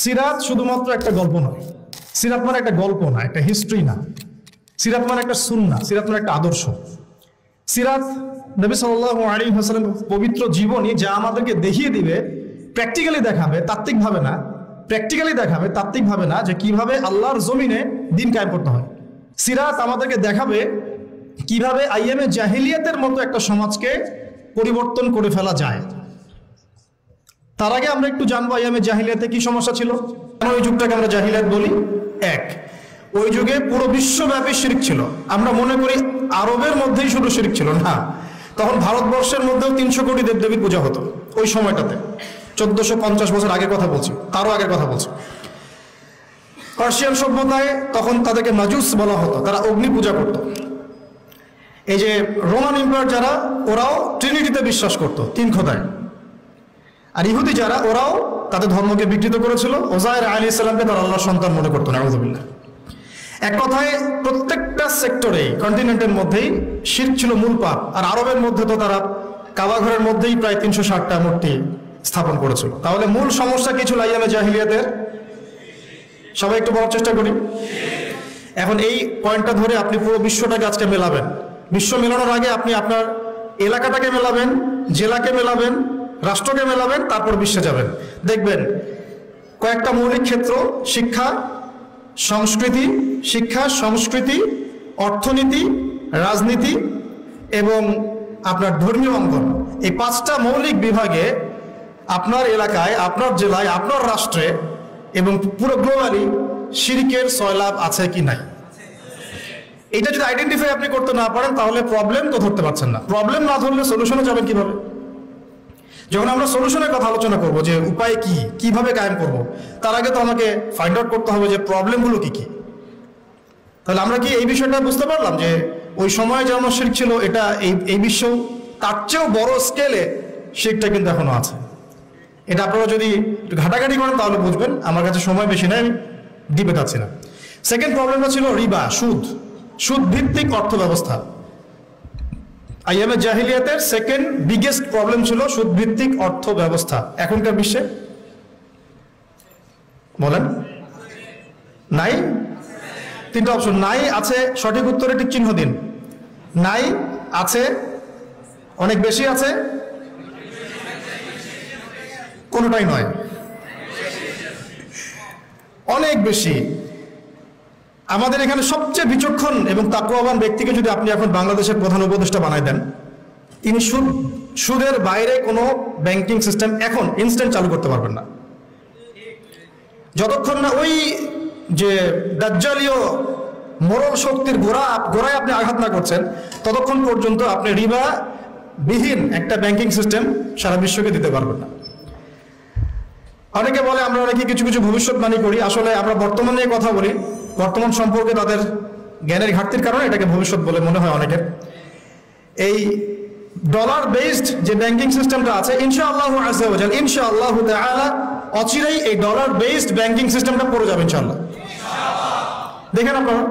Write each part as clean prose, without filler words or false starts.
সিরাত শুধুমাত্র একটা গল্প নয়, সিরাত মানে একটা গল্প না, একটা হিস্ট্রি না, সিরাত মানে একটা সুন্নাহ, সিরাত মানে একটা আদর্শ। সিরাত নবী সাল্লাল্লাহু আলাইহি ওয়াসাল্লাম পবিত্র জীবনী, যা আমাদেরকে দেখিয়ে দিবে, প্র্যাকটিক্যালি দেখাবে, তাত্ত্বিকভাবে না, প্র্যাকটিক্যালি দেখাবে, তাত্ত্বিকভাবে না, যে কিভাবে আল্লাহর জমিনে দিন কায়েম করতে হয়। সিরাত আমাদেরকে দেখাবে কিভাবে আইয়ামে জাহিলিয়াতের মতো একটা সমাজকে পরিবর্তন করে ফেলা যায়। তার আগে আমরা একটু জানবো আইয়ামে জাহিলিয়াতে কি সমস্যা ছিল, কেন ওই যুগটাকে আমরা জাহিলিয়াত বলি। এক, ওই যুগে পুরো বিশ্বব্যাপী শিরক ছিল। আমরা মনে করি আরবের মধ্যেই শুধু শিরক ছিল, না, তখন ভারতবর্ষের মধ্যেও 300 কোটি দেবদেবীর পূজা হতো ওই সময়টাতে। 1450 বছর আগের কথা বলছি, তারও আগের কথা বলছি। পার্সিয়ান সভ্যতায় তখন তাদেরকে মাজুস বলা হতো, তারা অগ্নি পূজা করত। এই যে রোমান এম্পায়ার যারা, ওরাও ট্রিনিটিতে বিশ্বাস করত, 3 খোদায়। আর ইহুদি যারা, ওরাও তাদের ধর্মকে বিকৃত করেছিল, ওজায়ের আলাইহিস সালামকে তারা আল্লাহর সন্তান মনে করতো, নাউযুবিল্লাহ। এক কথায় প্রত্যেকটা সেক্টরে কন্টিনেন্টের মধ্যেই শিরক ছিল মূল পাপ। আর আরবের মধ্যে তো তারা কাবা ঘরের মধ্যেই প্রায় 360টা মূর্তি স্থাপন করেছিল। তাহলে মূল সমস্যা কি ছিল আইয়ামে জাহিলিয়াতের? সবাই একটু বলার চেষ্টা করি। এখন এই পয়েন্টটা ধরে আপনি পুরো বিশ্বটাকে আজকে মেলাবেন। বিশ্ব মেলানোর আগে আপনি আপনার এলাকাটাকে মেলাবেন, জেলাকে মেলাবেন, রাষ্ট্রকে মেলাবেন, তারপর বিশ্বে যাবেন। দেখবেন কয়েকটা মৌলিক ক্ষেত্র, শিক্ষা, সংস্কৃতি, অর্থনীতি, রাজনীতি এবং আপনার ধর্মীয় অঙ্গন, এই 5টা মৌলিক বিভাগে আপনার এলাকায়, আপনার জেলায়, আপনার রাষ্ট্রে এবং পুরো গ্লোবালি শিরকের সয়লাভ আছে কি নাই। এটা যদি আইডেন্টিফাই আপনি করতে না পারেন, তাহলে প্রবলেম তো ধরতে পারছেন না। প্রবলেম না ধরলে সলিউশনে যাবেন কিভাবে? যখন আমরা সলিউশনের কথা আলোচনা করব, যে উপায় কি, কিভাবে কায়েম করব, তার আগে তো আমাকে ফাইন্ড আউট করতে হবে যে প্রবলেমগুলো কি কি। তাহলে আমরা কি এই বিষয়টা বুঝতে পারলাম যে ওই সময় যেমন শিরক ছিল, এটা এই বিশ্ব তার চেয়েও বড় স্কেলে শিরকটা কিন্তু এখনো আছে। এটা আপনারা যদি একটু ঘাটাঘাটি করেন তাহলে বুঝবেন। আমার কাছে সময় বেশি নাই, আমি ডিপে যাচ্ছি না। সেকেন্ড প্রবলেমটা ছিল রিবা, সুদ ভিত্তিক অর্থ ব্যবস্থা। আইয়ামে জাহিলিয়াতের সেকেন্ড বিগেস্ট প্রবলেম ছিল সুদ ভিত্তিক অর্থ ব্যবস্থা। এখনকার বিশ্বে বলেন নাই? 3টা অপশন, নাই, আছে, সঠিক উত্তরে টিক চিহ্ন দিন। নাই, আছে, অনেক বেশি আছে, কোনোটাই নয়, অনেক বেশি। আমাদের এখানে সবচেয়ে বিচক্ষণ এবং তাকওয়াবান ব্যক্তিকে যদি আপনি এখন বাংলাদেশের প্রধান উপদেষ্টা বানায় দেন, তিনি সুদের বাইরে কোনো ব্যাংকিং সিস্টেম এখন ইনস্ট্যান্ট চালু করতে পারবেন না। যতক্ষণ না ওই যে দাজ্জালীয় মোরল শক্তির গোড়ায় আপনি আঘাত না করছেন, ততক্ষণ পর্যন্ত আপনি রিবা বিহীন একটা ব্যাংকিং সিস্টেম সারা বিশ্বকে দিতে পারবেন না। অনেকে বলে আমরা অনেকে কিছু কিছু ভবিষ্যৎবাণী করি, আসলে আমরা বর্তমান নিয়ে কথা বলি। বর্তমান সম্পর্কে তাদের জ্ঞানের ঘাটতির কারণে এটাকে ভবিষ্যৎ বলে মনে হয় অনেকের। এই ডলার বেসড যে ব্যাংকিং সিস্টেমটা আছে, ইনশাআল্লাহ আযজা ওয়া জাল, ইনশাআল্লাহ তাআলা অচিরেই এই ডলার বেসড ব্যাংকিং সিস্টেমটা পড়ে যাবে ইনশাআল্লাহ। দেখেন আপনারা,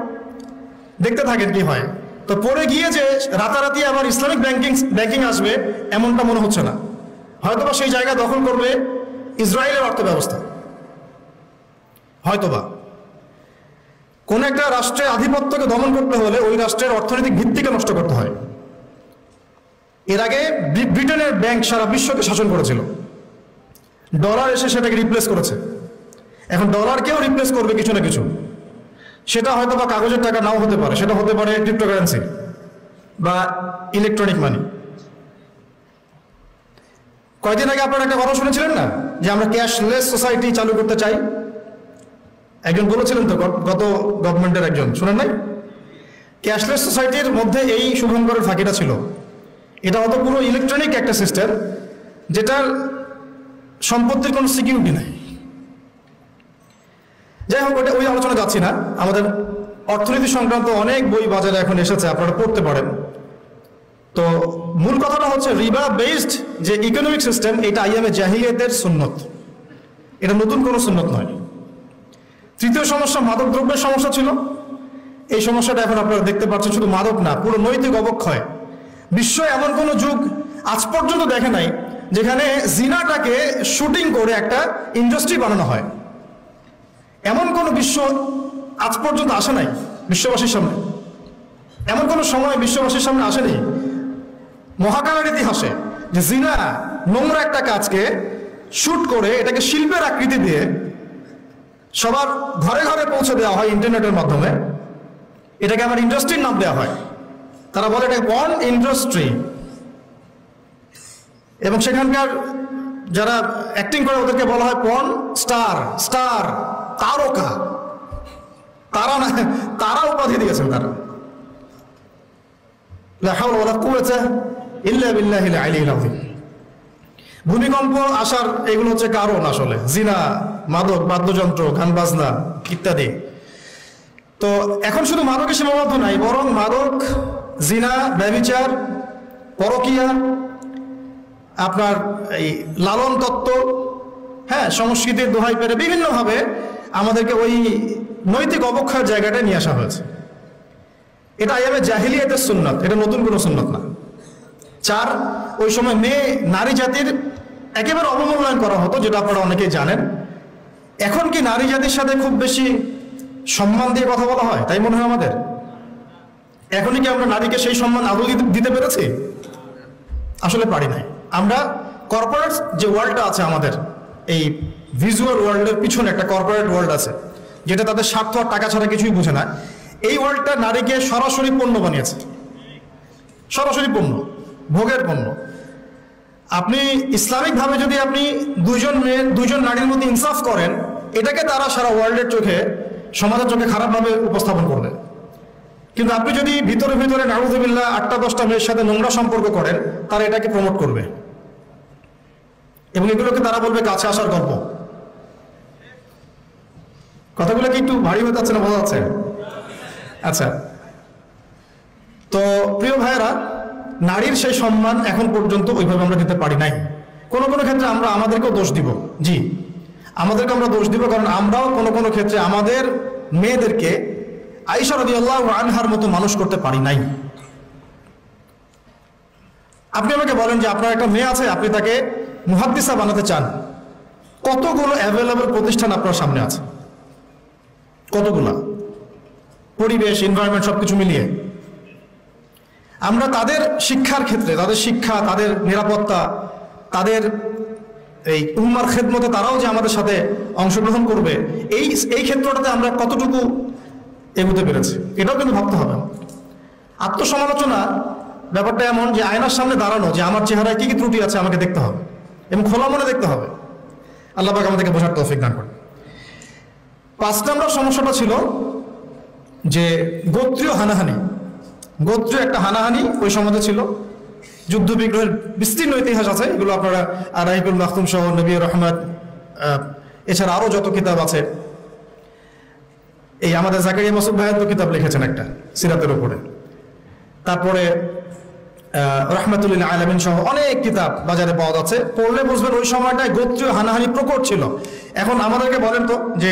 দেখতে থাকেন কি হয়। তো পড়ে গিয়ে যে রাতারাতি আবার ইসলামিক ব্যাংকিং আসবে এমনটা মনে হচ্ছে না। হয়তোবা সেই জায়গা দখল করবে ইসরায়েলের অর্থ ব্যবস্থা। হয়তোবা কোন একটা রাষ্ট্রের আধিপত্যকে দমন করতে হলে ওই রাষ্ট্রের অর্থনৈতিক ভিত্তিকে নষ্ট করতে হয়। এর আগে ব্রিটেনের ব্যাংক সারা বিশ্বকে শাসন করেছিল, ডলার এসে সেটাকে রিপ্লেস করেছে। এখন ডলারকেও রিপ্লেস করবে কিছু না কিছু। সেটা হয়তো বা কাগজের টাকা নাও হতে পারে, সেটা হতে পারে ক্রিপ্টোকারেন্সি বা ইলেকট্রনিক মানি। কয়দিন আগে আপনারা একটা কথা শুনেছিলেন না, যে আমরা ক্যাশলেস সোসাইটি চালু করতে চাই? একজন বলেছিলেন তো, গত গভর্নমেন্টের একজন, শুনেন নাই? ক্যাশলেস সোসাইটির মধ্যে এই শুভঙ্করের ফাঁকিটা ছিল। এটা হয়তো পুরো ইলেকট্রনিক একটা সিস্টেম, যেটার সম্পত্তির কোনো সিকিউরিটি নাই। যাই হোক, ওই আলোচনা যাচ্ছি না। আমাদের অর্থনীতি সংক্রান্ত অনেক বই বাজারে এখন এসেছে, আপনারা পড়তে পারেন। তো মূল কথাটা হচ্ছে রিবা বেসড যে ইকোনমিক সিস্টেম, এটা আইয়ামে জাহিলিয়াতের সুন্নত, এটা নতুন কোনো সুন্নত নয়। তৃতীয় সমস্যা মাদক দ্রব্যের সমস্যা ছিল। এই সমস্যাটা এখন আপনারা দেখতে পাচ্ছেন, শুধু মাদক না, পুরো নৈতিক অবক্ষয়। বিশ্ব এমন কোনো যুগ আজ পর্যন্ত দেখে নাই যেখানে জিনাটাকে শুটিং করে একটা ইন্ডাস্ট্রি বানানো হয়। এমন কোনো বিশ্ব আজ পর্যন্ত আসে নাই বিশ্ববাসীর সামনে, এমন কোনো সময় বিশ্ববাসীর সামনে আসেনি মহাকালের ইতিহাসে যে জিনা নোংরা একটা কাজকে শুট করে এটাকে শিল্পের আকৃতি দিয়ে সবার ঘরে ঘরে পৌঁছে দেওয়া হয় ইন্টারনেটের মাধ্যমে। এটাকে আমার ইন্ডাস্ট্রির নাম দেওয়া হয়, তারা বলে এটা পর্ন ইন্ডাস্ট্রি। এবং সেখানকার যারা অ্যাক্টিং করে ওদেরকে বলা হয় পর্ন স্টার, তারকা। তারা না, তারা উপাধি দিয়েছেন তারা। লা হাওলা ওয়ালা কুওয়াতা ইল্লা বিল্লাহিল আলিয়্যিল আযীম। ভূমিকম্প আসার এগুলো হচ্ছে কারণ আসলে জিনা, মাদক, বাদ্যযন্ত্র, গান বাজনা ইত্যাদি। তো এখন শুধু মাদকে সীমাবদ্ধ নাই, বরং মাদক, জিনা, ব্যভিচার, পরকীয়া, আপনার এই লালন তত্ত্ব, হ্যাঁ, সংস্কৃতির দোহাই পেরে বিভিন্নভাবে আমাদেরকে ওই নৈতিক অবক্ষয়ের জায়গাটায় নিয়ে আসা হয়েছে। এটা আইয়ামে জাহিলিয়াতের সুন্নাত, এটা নতুন কোনো সুন্নাত না। 4, ওই সময় নারী জাতির একেবারে অবমূল্যায়ন করা হতো, যেটা আপনারা অনেকেই জানেন। এখন কি নারী জাতির সাথে খুব বেশি সম্মান দিয়ে কথা বলা হয় তাই মনে হয় আমাদের? এখনই কি আমরা নারীকে সেই সম্মান আদৌ দিতে পেরেছি? আসলে পারি নাই। আমরা কর্পোরেট যে ওয়ার্ল্ডটা আছে আমাদের, এই ভিজুয়াল ওয়ার্ল্ডের পিছনে একটা কর্পোরেট ওয়ার্ল্ড আছে, যেটা তাদের স্বার্থ আর টাকা ছাড়া কিছুই বুঝে না। এই ওয়ার্ল্ডটা নারীকে সরাসরি পণ্য বানিয়েছে, সরাসরি পণ্য, ভোগের পণ্য। আপনি ইসলামিকভাবে যদি আপনি দুইজন নারীর মধ্যে ইনসাফ করেন, এটাকে তারা সারা ওয়ার্ল্ডের চোখে, সমাজের চোখে খারাপভাবে উপস্থাপন করবে। কিন্তু আপনি যদি ভিতরে ভিতরে নাউযুবিল্লাহ 8টা-10টা মেয়ের সাথে নোংরা সম্পর্ক করেন, তারা এটাকে প্রমোট করবে এবং এগুলোকে তারা বলবে কাছে আসার গল্প। কথাগুলো কি একটু ভারী হয়ে যাচ্ছে না, বোঝা যাচ্ছে? আচ্ছা, তো প্রিয় ভাইয়েরা, নারীর সেই সম্মান এখন পর্যন্ত ওইভাবে আমরা দিতে পারি নাই। কোনো কোনো ক্ষেত্রে আমরা আমাদেরকেও দোষ দিব, জি, আমাদেরকে আমরা দোষ দিব, কারণ আমরাও কোনো কোনো ক্ষেত্রে আমাদের মেয়েদেরকে আয়েশা রাদিয়াল্লাহু আনহার মতো মানুষ করতে পারি নাই। আপনি আমাকে বলেন যে আপনার একটা মেয়ে আছে, আপনি তাকে মুহাদ্দিসা বানাতে চান, কতগুলো অ্যাভেলেবল প্রতিষ্ঠান আপনার সামনে আছে, কতগুলো, পরিবেশ, এনভায়রনমেন্ট সবকিছু মিলিয়ে। আমরা তাদের শিক্ষার ক্ষেত্রে, তাদের শিক্ষা, তাদের নিরাপত্তা, তাদের এই উম্মার খেদমতে তারাও যে আমাদের সাথে অংশগ্রহণ করবে, এই ক্ষেত্রটাতে আমরা কতটুকু এগোতে পেরেছি, এটাও কিন্তু ভাবতে হবে। আত্মসমালোচনা ব্যাপারটা এমন যে আয়নার সামনে দাঁড়ানো, যে আমার চেহারায় কি কি ত্রুটি আছে আমাকে দেখতে হবে এবং খোলা মনে দেখতে হবে। আল্লাহ পাক আমাদেরকে বোঝার তৌফিক দান করেন। 5 নম্বর সমস্যাটা ছিল যে গোত্রীয় হানাহানি। গোত্রীয় একটা হানাহানি ওই সমাজে ছিল। যুদ্ধ বিগ্রহের বিস্তীর্ণ ইতিহাস আছে, এগুলো আপনারা রাহিবুল মাখতুম সহ, নবী রহমত, এছাড়া আরো যত কিতাব আছে। এই আমাদের জাকারিয়া মাসুদ ভাইয়ের তো কিতাব লিখেছেন একটা সিরাতের উপরে, তারপরে রহমাতুল আলামিন সহ অনেক কিতাব বাজারে পাওয়া যাচ্ছে। পড়লে বুঝবেন ওই সময়টায় গোত্রীয় হানাহানি প্রকট ছিল। এখন আমাদেরকে বলেন তো যে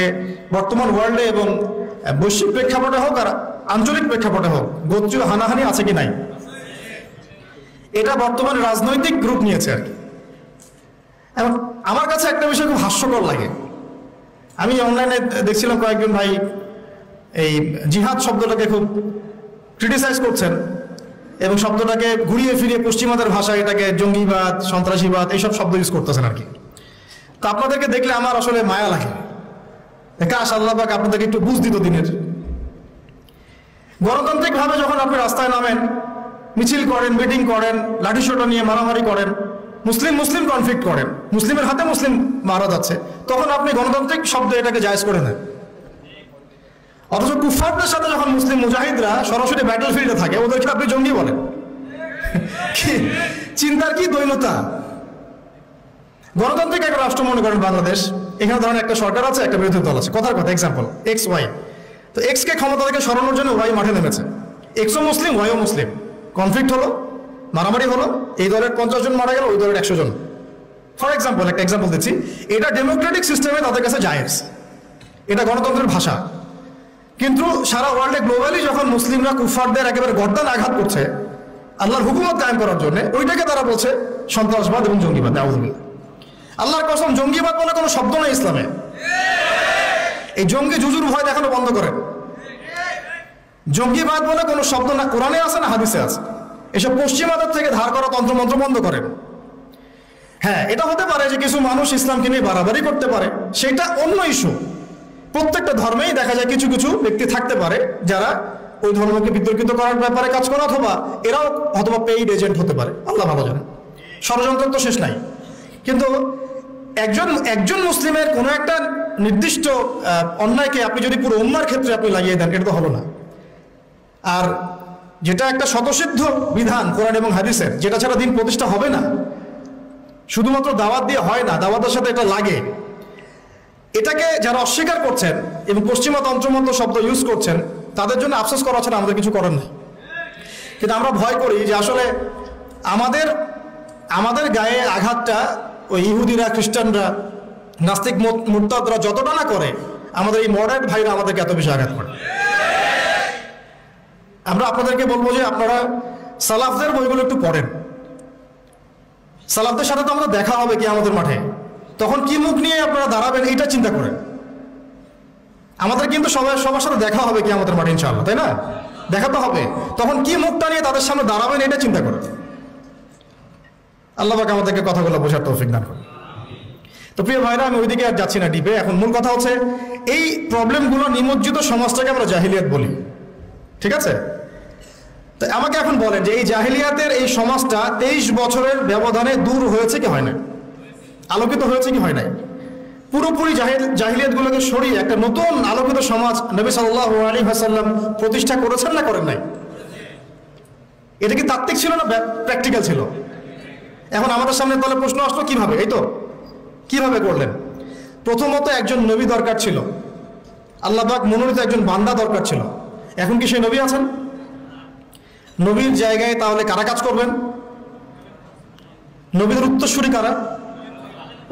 বর্তমান ওয়ার্ল্ডে এবং বৈশ্বিক প্রেক্ষাপটে হোক আর আঞ্চলিক প্রেক্ষাপটে হোক, গোত্রীয় হানাহানি আছে কি নাই? এটা বর্তমানে রাজনৈতিক রূপ নিয়েছে আর কি। এবং আমার কাছে একটা বিষয় খুব হাস্যকর লাগে। আমি অনলাইনে দেখছিলাম কয়েকজন ভাই এই জিহাদ শব্দটাকে খুব ক্রিটিসাইজ করছেন এবং শব্দটাকে ঘুরিয়ে ফিরিয়ে পশ্চিমাদের ভাষায় এটাকে জঙ্গিবাদ, সন্ত্রাসীবাদ এইসব শব্দ ইউজ করতেছেন আর কি। তো আপনাদেরকে দেখলে আমার আসলে মায়া লাগে, কাশ আল্লাহ পাক আপনাদেরকে একটু বুঝ দিত দিনের। গণতান্ত্রিকভাবে যখন আপনি রাস্তায় নামেন, মিছিল করেন, মিটিং করেন, লাঠিসোঁটা নিয়ে মারামারি করেন, মুসলিম কনফ্লিক্ট করেন, মুসলিমের হাতে মুসলিম মারা যাচ্ছে, তখন আপনি গণতান্ত্রিক শব্দ এটাকে জায়েজ করে নেন। অথচ কুফফারদের সাথে যখন মুসলিম মুজাহিদরা সরাসরি ব্যাটল ফিল্ডে থাকে, ওদেরকে আপনি জঙ্গি বলেন। চিন্তার কি দৈনতা! গণতান্ত্রিক একটা রাষ্ট্র মনে করেন বাংলাদেশ, এখানে ধরেন একটা সরকার আছে, একটা বিরোধী দল আছে, কথার কথা এক্সাম্পল এক্স ওয়াই। তো এক্স কে ক্ষমতা থেকে সরানোর জন্য ওয়াই মাঠে নেমেছে। এক্সও মুসলিম, ওয়াইও মুসলিম, কনফ্লিক্ট হলো, মারামারি হলো, এই দলের 50 জন মারা গেল, ওই দলের 100 জন। ফর এক্সাম্পল, একটা এক্সাম্পল দিচ্ছি, এটা ডেমোক্রেটিক সিস্টেমে তাদের কাছে জায়েজ, এটা গণতন্ত্রের ভাষা। কিন্তু সারা ওয়ার্ল্ডে গ্লোবালি যখন মুসলিমরা কুফফারদের একেবারে গর্দান আঘাত করছে আল্লাহর হুকুমত কায়েম করার জন্য, ওইটাকে তারা বলছে সন্ত্রাসবাদ এবং জঙ্গিবাদ। নাউযুবিল্লাহ। আল্লাহর কসম, জঙ্গিবাদ বলে কোনো শব্দ নেই ইসলামে। এই জঙ্গি জুজুর ভয় দেখানো বন্ধ করেন। জঙ্গিবাদ বলে কোনো শব্দ না কোরআনে আছে না হাদিসে আছে। এসব পশ্চিমাদের থেকে ধার করা তন্ত্রমন্ত্র বন্ধ করেন। হ্যাঁ, এটা হতে পারে যে কিছু মানুষ ইসলামকে নিয়ে বাড়াবাড়ি করতে পারে, সেটা অন্য ইস্যু। প্রত্যেকটা ধর্মেই দেখা যায় কিছু কিছু ব্যক্তি থাকতে পারে যারা ওই ধর্মকে বিতর্কিত করার ব্যাপারে কাজ করে, অথবা এরাও অথবা পেইড এজেন্ট হতে পারে, আল্লাহ ভালো জানে। ষড়যন্ত্র তো শেষ নাই। কিন্তু একজন মুসলিমের কোনো একটা নির্দিষ্ট অন্যায়কে আপনি যদি পুরো উম্মার ক্ষেত্রে আপনি লাগিয়ে দেন, এটা তো হলো না। আর যেটা একটা স্বতঃসিদ্ধ বিধান কোরআন এবং হাদিসের, যেটা ছাড়া দিন প্রতিষ্ঠা হবে না, শুধুমাত্র দাওয়াত দিয়ে হয় না, দাওয়াতের সাথে এটা লাগে, এটাকে যারা অস্বীকার করছেন এবং পশ্চিমা তন্ত্রমন্ত্র শব্দ ইউজ করছেন, তাদের জন্য আফসোস করা ছাড়া আমাদের কিছু করার নেই। কিন্তু আমরা ভয় করি যে আসলে আমাদের গায়ে আঘাতটা ওই ইহুদিরা, খ্রিস্টানরা, নাস্তিক মুরতাদরা যতটা না করে, আমাদের এই মডার্ন ভাইরা আমাদেরকে এত বেশি আঘাত করে। আমরা আপনাদেরকে বলবো যে আপনারা সালাফদের বইগুলো একটু পড়েন। সালাফদের সাথে তো আমরা দেখা হবে কি আমাদের মাঠে, তখন কি মুখ নিয়ে আপনারা দাঁড়াবেন এইটা চিন্তা করেন। আমাদের কিন্তু সবার সাথে দেখা হবে কি আমাদের মাঠে ইনশাআল্লাহ, তাই না? দেখা তো হবে, তখন কি মুখটা নিয়ে তাদের সামনে দাঁড়াবেন এটা চিন্তা করেন। আল্লাহ পাক আমাদেরকে কথাগুলো বোঝার তৌফিক দান করুন। তো প্রিয় ভাইরা, আমি ওইদিকে আর যাচ্ছি না ডিপে। এখন মূল কথা হচ্ছে এই প্রবলেমগুলো নিমজ্জিত সমাজটাকে আমরা জাহিলিয়াত বলি, ঠিক আছে? তো আমাকে এখন বলেন যে এই জাহিলিয়াতের এই সমাজটা 23 বছরের ব্যবধানে দূর হয়েছে কি হয় না? আলোকিত হয়েছে কি হয় নাই? পুরোপুরি জাহিলিয়াতগুলোকে সরিয়ে একটা নতুন আলোকিত সমাজ নবী সাল্লাল্লাহু আলাইহি ওয়াসাল্লাম প্রতিষ্ঠা করেছেন না করেন নাই? এটা কি তাত্ত্বিক ছিল না প্র্যাকটিক্যাল ছিল? এখন আমাদের সামনে তাহলে প্রশ্ন আসলো কিভাবে? এই তো কিভাবে করলেন? প্রথমত একজন নবী দরকার ছিল, আল্লাহ পাক মনোনীত একজন বান্দা দরকার ছিল। এখন কি সেই নবী আছেন? নবীর জায়গায় তাহলে কারা কাজ করবেন? নবীদের উত্তরসূরি কারা?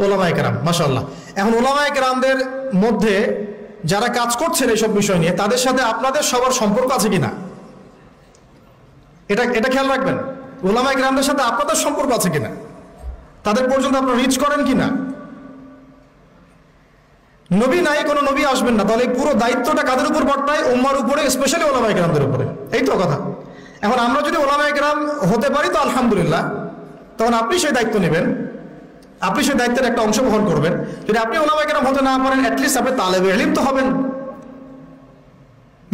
ওলামায়ে কেরাম, মাশাআল্লাহ। এখন ওলামায়ে কেরামদের মধ্যে যারা কাজ করছেন এইসব বিষয় নিয়ে, তাদের সাথে আপনাদের সবার সম্পর্ক আছে কিনা এটা খেয়াল রাখবেন। ওলামায়ে কেরামদের সাথে আপনাদের সম্পর্ক আছে কিনা, তাদের পর্যন্ত আপনারা রিচ করেন কিনা। নবী নাই, কোনো নবী আসবেন না, তাহলে পুরো দায়িত্বটা কাদের উপর বর্তায়? উম্মার উপরে, স্পেশালি ওলামায়ে কেরামদের উপরে। এই তো কথা। এখন আমরা যদি ওলামায়ে কেরাম হতে পারি তো আলহামদুলিল্লাহ, তখন আপনি সেই দায়িত্ব নেবেন, আপনি সেই দায়িত্বের একটা অংশ বহন করবেন। যদি আপনি ওলামায়ে কেরাম হতে না পারেন, অ্যাটলিস্ট আপনি তালেবে ইলম তো হবেন।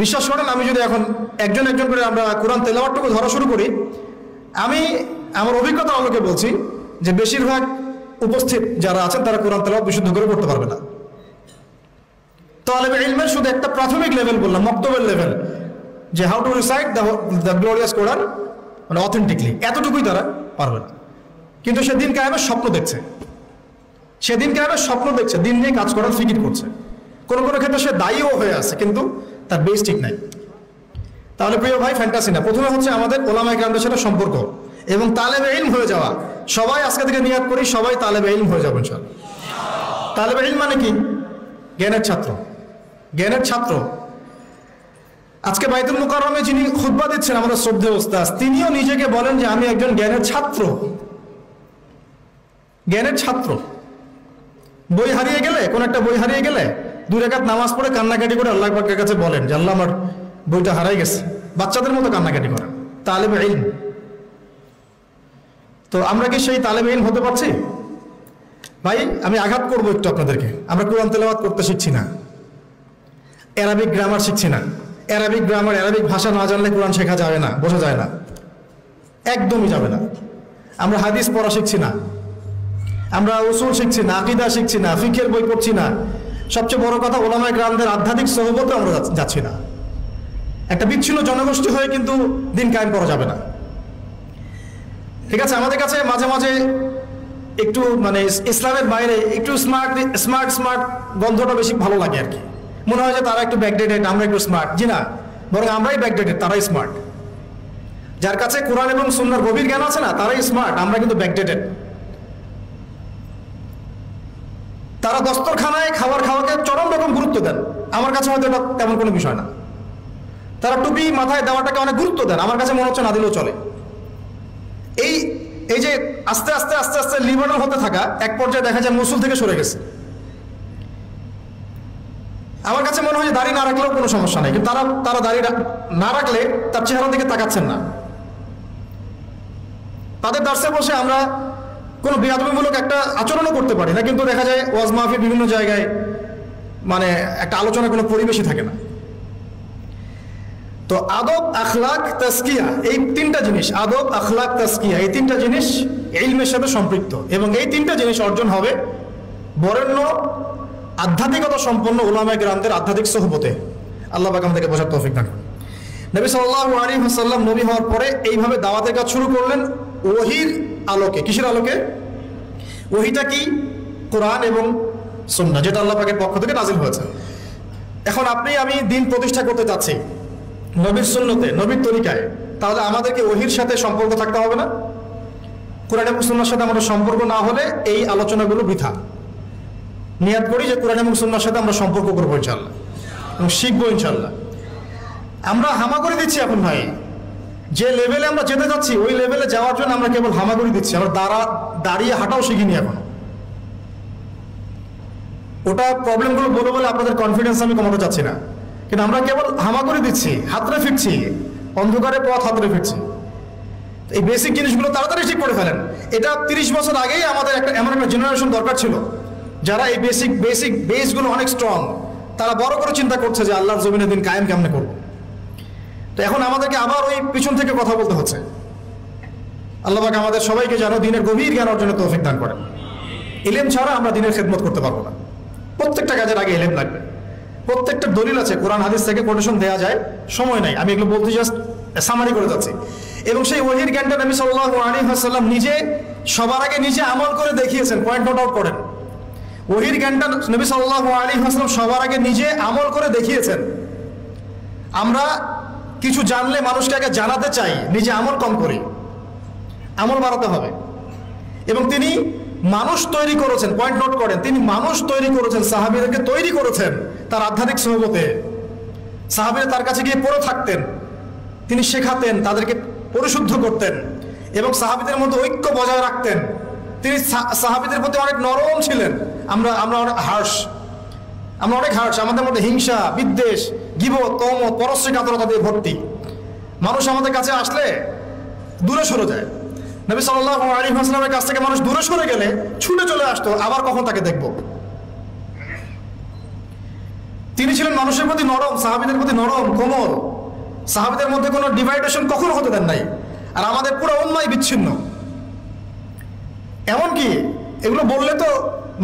বিশ্বাস করেন, আমি যদি এখন একজন করে আমরা কোরআন তেলাওয়াতটুকু ধরা শুরু করি, আমি আমার অভিজ্ঞতার আলোকে বলছি যে বেশিরভাগ উপস্থিত যারা আছেন তারা কোরআন তেলাওয়াত বিশুদ্ধ করে পড়তে পারবে না। তালেবে ইলমের শুধু একটা প্রাথমিক লেভেল বললাম, মক্তবের লেভেল, যে how to recite the glorious Quran মানে অথেন্টিকলি, এতটুকুই তারা পারবে না। কিন্তু সে দিন কায়েমের স্বপ্ন দেখছে, দিন নিয়ে কাজ করার ফিকির করছে। কোনো ক্ষেত্রে সে দায়ীও হয়ে আছে, কিন্তু তার বেস ঠিক নাই। তাহলে প্রিয় ভাই, ফ্যান্টাসি না। প্রথমে হচ্ছে আমাদের ওলামায়ে কেরামদের সাথে সম্পর্ক এবং তালেবে ইলম হয়ে যাওয়া। সবাই আজকে থেকে নিয়াত করি, সবাই তালেবে ইলম হয়ে যাবো ইনশাআল্লাহ। তালেবে ইলম মানে কি? জ্ঞানের ছাত্র। আজকে বাইতুল মুকাররমে যিনি খুতবা দিচ্ছেন, আমাদের শ্রদ্ধেয় ওস্তাদ, তিনিও নিজেকে বলেন যে আমি একজন জ্ঞানের ছাত্র। বই হারিয়ে গেলে, কোন একটা বই হারিয়ে গেলে 2 রাকাত নামাজ পড়ে কান্নাকাটি করে আল্লাহ পাকের কাছে বলেন যে আল্লাহ, আমার বইটা হারাই গেছে। বাচ্চাদের মতো কান্নাকাটি করেন, তালেবে ইলম। তো আমরা কি সেই তালেবে ইলম হতে পারছি? ভাই, আমি আঘাত করবো একটু আপনাদেরকে। আমরা কোরআন তেলাওয়াত করতে শিখছি না, অ্যারাবিক গ্রামার শিখছি না। অ্যারাবিক গ্রামার, অ্যারাবিক ভাষা না জানলে কোরআন শেখা যাবে না, বোঝা যায় না, একদমই যাবে না। আমরা হাদিস পড়া শিখছি না, আমরা উসুল শিখছি না, আকীদা শিখছি না, ফিকহের বই পড়ছি না। সবচেয়ে বড় কথা, ওলামায়ে কেরামদের আধ্যাত্মিক সোহবতে আমরা যাচ্ছি না। একটা বিচ্ছিন্ন জনগোষ্ঠী হয়ে কিন্তু দিন কায়েম করা যাবে না, ঠিক আছে? আমাদের কাছে মাঝে মাঝে একটু মানে ইসলামের বাইরে একটু স্মার্ট গন্ধটা বেশি ভালো লাগে আর কি। মনে হয় যে তারা একটু ব্যাকডেটেড, আমরা একটু স্মার্ট। জি না, বরং আমরাই ব্যাকডেটেড, তারাই স্মার্ট। যার কাছে কোরআন এবং সুন্নাহর গভীর জ্ঞান আছে না, তারাই স্মার্ট, আমরা কিন্তু ব্যাকডেটেড। তারা দস্তরখানায় খাওয়াকে চরম রকম গুরুত্ব দেন, আমার কাছে হয়তো এটা তেমন কোনো বিষয় না। তারা টুপি মাথায় দেওয়াটাকে অনেক গুরুত্ব দেন, আমার কাছে মনে হচ্ছে না দিলেও চলে। এই যে আস্তে আস্তে লিবারেল হতে থাকা, এক পর্যায়ে দেখা যায় মসুল থেকে সরে গেছে। আমার কাছে মনে হয় যে দাড়ি না রাখলেও কোনো সমস্যা নেই, কিন্তু তারা দাড়ি না রাখলে তার চেহারার দিকে তাকাচ্ছেন না। তাদের দার্সে বসে আমরা কোনো বেয়াদবিমূলক একটা আচরণও করতে পারি না, কিন্তু দেখা যায় ওয়াজ মাহফিল বিভিন্ন জায়গায় মানে একটা আলোচনার কোনো পরিবেশই থাকে না। তো আদব, আখলাক, তাজকিয়া, এই তিনটা জিনিস, আদব, আখলাক, তাজকিয়া, এই তিনটা জিনিস ইলমের সাথে সম্পৃক্ত, এবং এই তিনটা জিনিস অর্জন হবে বরেণ্য আধ্যাত্মিকতা সম্পন্ন উলামায়ে কেরামদের আধ্যাত্মিক সোহবতে। আল্লাহ পাক আমাদেরকে বোঝার তৌফিক দান করুন। নবী সাল্লাল্লাহু আলাইহি ওয়াসাল্লাম নবী হওয়ার পরে এইভাবে দাওয়াতের কাজ শুরু করলেন ওহীর আলোকে। কিসের আলোকে? ওহীটা কি? কোরআন এবং সুন্নাহ, যেটা আল্লাহ পাকের পক্ষ থেকে নাজিল হয়েছে। এখন আপনি আমি দিন প্রতিষ্ঠা করতে চাচ্ছি নবীর সুন্নতে, নবীর তরিকায়, তাহলে আমাদেরকে ওহীর সাথে সম্পর্ক থাকতে হবে না? কোরআন এবং সুন্নাহর সাথে আমাদের সম্পর্ক না হলে এই আলোচনাগুলো বৃথা। নিয়াত করি যে কোরআন এবং সুন্নাহর সাথে আমরা সম্পর্ক করবো ইনশাআল্লাহ এবং শিখবো ইনশাআল্লাহ। আমরা হামাগুড়ি দিচ্ছি এখন ভাই, যে লেভেলে আমরা যেতে যাচ্ছি ওই লেভেলে যাওয়ার জন্য আমরা কেবল হামাগুড়ি দিচ্ছি, আমরা দাঁড়িয়ে হাঁটাও শিখিনি এখনো। ওটা প্রবলেমগুলো বলে বলে আপনাদের কনফিডেন্স আমি কমাতে চাচ্ছি না, কিন্তু আমরা কেবল হামাগুড়ি দিচ্ছি, হাতড়ে ফিরছি, অন্ধকারে পথ হাতড়ে ফিরছি। এই বেসিক জিনিসগুলো তাড়াতাড়ি ঠিক করে ফেলেন। এটা 30 বছর আগেই আমাদের এমন একটা জেনারেশন দরকার ছিল যারা এই বেসিক বেসগুলো অনেক স্ট্রং, তারা বড় করে চিন্তা করছে যে আল্লাহর জমিনে দিন কায়েম কেমনে করবো। তো এখন আমাদেরকে আবার ওই পিছন থেকে কথা বলতে হচ্ছে। আল্লাহ পাক আমাদের সবাইকে যেন দিনের গভীর জ্ঞান অর্জনের তৌফিক দান করেন। ইলম ছাড়া আমরা দিনের খেদমত করতে পারবো না। প্রত্যেকটা কাজের আগে ইলম লাগবে। প্রত্যেকটা দলিল আছে, কোরআন হাদিস থেকে কোটেশন দেওয়া যায়, সময় নাই, আমি এগুলো বলতে জাস্ট সামারি করে যাচ্ছি। এবং সেই ওহীর জ্ঞানটা নবী সাল্লাল্লাহু আলাইহি ওয়াসাল্লাম নিজে সবার আগে নিজে আমল করে দেখিয়েছেন। পয়েন্ট নোট আউট করেন, ওহীর জ্ঞানটা নবী সাল্লাল্লাহু আলাইহি ওয়াসাল্লাম সবার আগে নিজে আমল করে দেখিয়েছেন। আমরা কিছু জানলে মানুষকে আগে জানাতে চাই, নিজে আমল কম করি, আমল বাড়াতে হবে। এবং তিনি মানুষ তৈরি করেছেন, পয়েন্ট নোট করেন, তিনি মানুষ তৈরি করেছেন, সাহাবীদেরকে তৈরি করেছেন তার আধ্যাত্মিক সোহবতে। সাহাবীরা তার কাছে গিয়ে পড়ে থাকতেন, তিনি শেখাতেন, তাদেরকে পরিশুদ্ধ করতেন এবং সাহাবীদের মধ্যে ঐক্য বজায় রাখতেন। তিনি সাহাবীদের প্রতি অনেক নরম ছিলেন। আমরা অনেক হার্শ, আমাদের মধ্যে হিংসা, বিদ্বেষ, গীবত, তমত, পরশ্রী কাতরতা দিয়ে ভর্তি। মানুষ আমাদের কাছে আসলে দূরে সরে যায়। নবী সাল্লাল্লাহু আলাইহি ওয়াসাল্লামের কাছ থেকে মানুষ দূরে সরে গেলে ছুটে চলে আসতো, আবার কখন তাকে দেখব। তিনি ছিলেন মানুষের প্রতি নরম, সাহাবীদের প্রতি নরম, কোমল। সাহাবীদের মধ্যে কোনো ডিভাইডেশন কখনো হতে দেন নাই। আর আমাদের পুরো উম্মাহ বিচ্ছিন্ন। এমনকি এগুলো বললে তো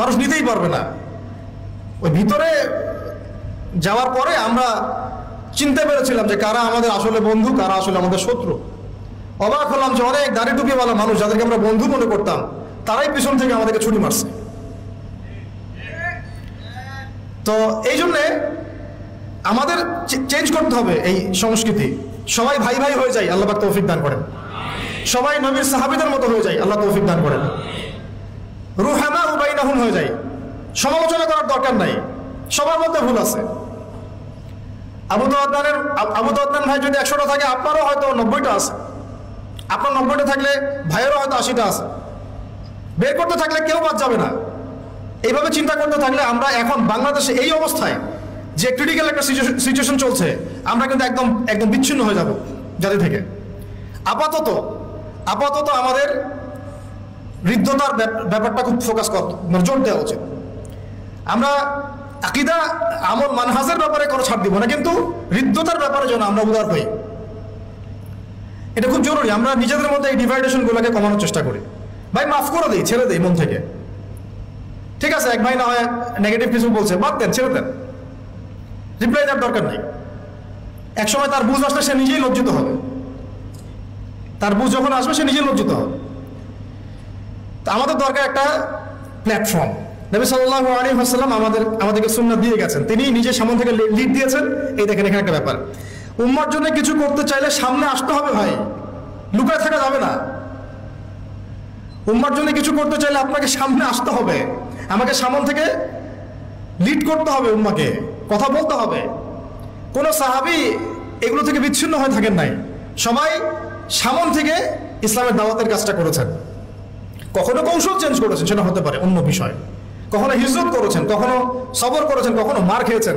মানুষ নিতেই পারবে না। ওই ভিতরে যাওয়ার পরে আমরা চিনতে পেরেছিলাম যে কারা আমাদের আসলে বন্ধু, কারা আসলে আমাদের শত্রু। অবাক হলাম যে অনেক দাড়ি টুপিওয়ালা মানুষ যাদেরকে আমরা বন্ধু মনে করতাম, তারাই পিছন থেকে আমাদেরকে ছুরি মারছে। তো এই জন্যে আমাদের চেঞ্জ করতে হবে এই সংস্কৃতি। সবাই ভাই ভাই হয়ে যায়, আল্লাহ পাক তৌফিক দান করেন। সবাই নবীর সাহাবীদের মতো হয়ে যায়, আল্লাহ তৌফিক দান করেন। রুহামা বাইনাহুম হয়ে যায়, সমালোচনা করার দরকার নাই, সবার মধ্যে ভুল আছে। আবু দাওয়ান ভাই যদি 100টা থাকে, আপনারও হয়তো 90টা আছে। আপনার 90টা থাকলে ভাইয়েরও হয়তো 80টা আছে। বের করতে থাকলে কেউ বাদ যাবে না। এইভাবে চিন্তা করতে থাকলে আমরা এখন বাংলাদেশে এই অবস্থায় যে ক্রিটিক্যাল একটা সিচুয়েশন চলছে, আমরা কিন্তু একদম বিচ্ছিন্ন হয়ে যাব জাতি থেকে। আপাতত আমাদের হৃদ্যতার ব্যাপারটা খুব ফোকাস জোর দেওয়া উচিত। আমরা আকীদা, আমল, মানহাজের ব্যাপারে কোনো ছাড় দিব না, কিন্তু হৃদ্যতার ব্যাপারে যেন আমরা উদার হই, এটা খুব জরুরি। আমরা নিজেদের মধ্যে এই ডিভাইডেশনগুলোকে কমানোর চেষ্টা করি। ভাই মাফ করে দিই, ছেড়ে দিই মন থেকে। ঠিক আছে, এক ভাই না হয় নেগেটিভ কিছু বলছে, বাদ দেন, ছেড়ে দেন, রিপ্লাই দেওয়ার দরকার নেই। একসময় তার বুঝ আসলে সে নিজেই লজ্জিত হবে। তার বুঝ যখন আসবে সে নিজেই লজ্জিত হবে। তো আমাদের দরকার একটা প্ল্যাটফর্ম। নবী সাল্লাল্লাহু আলাইহি ওয়াসাল্লাম আমাদেরকে সুন্নাহ দিয়ে গেছেন, তিনি নিজে সামনে থেকে লিড দিয়েছেন। এই দেখেন, এখানে একটা ব্যাপার, উম্মার জন্য কিছু করতে চাইলে সামনে আসতে হবে ভাই, লুকায় থাকা যাবে না। উম্মার জন্য কিছু করতে চাইলে আপনাকে সামনে আসতে হবে, আমাকে সামন থেকে লিড করতে হবে, উম্মাকে কথা বলতে হবে। কোন সাহাবী এগুলো থেকে বিচ্ছিন্ন হয়ে থাকেন নাই, সবাই সামন থেকে ইসলামের দাওয়াতের কাজটা করেছেন। কখনো কৌশল চেঞ্জ করেছেন, সেটা হতে পারে অন্য বিষয়। কখনো হিজরত করেছেন, কখনো সবর করেছেন, কখনো মার খেয়েছেন,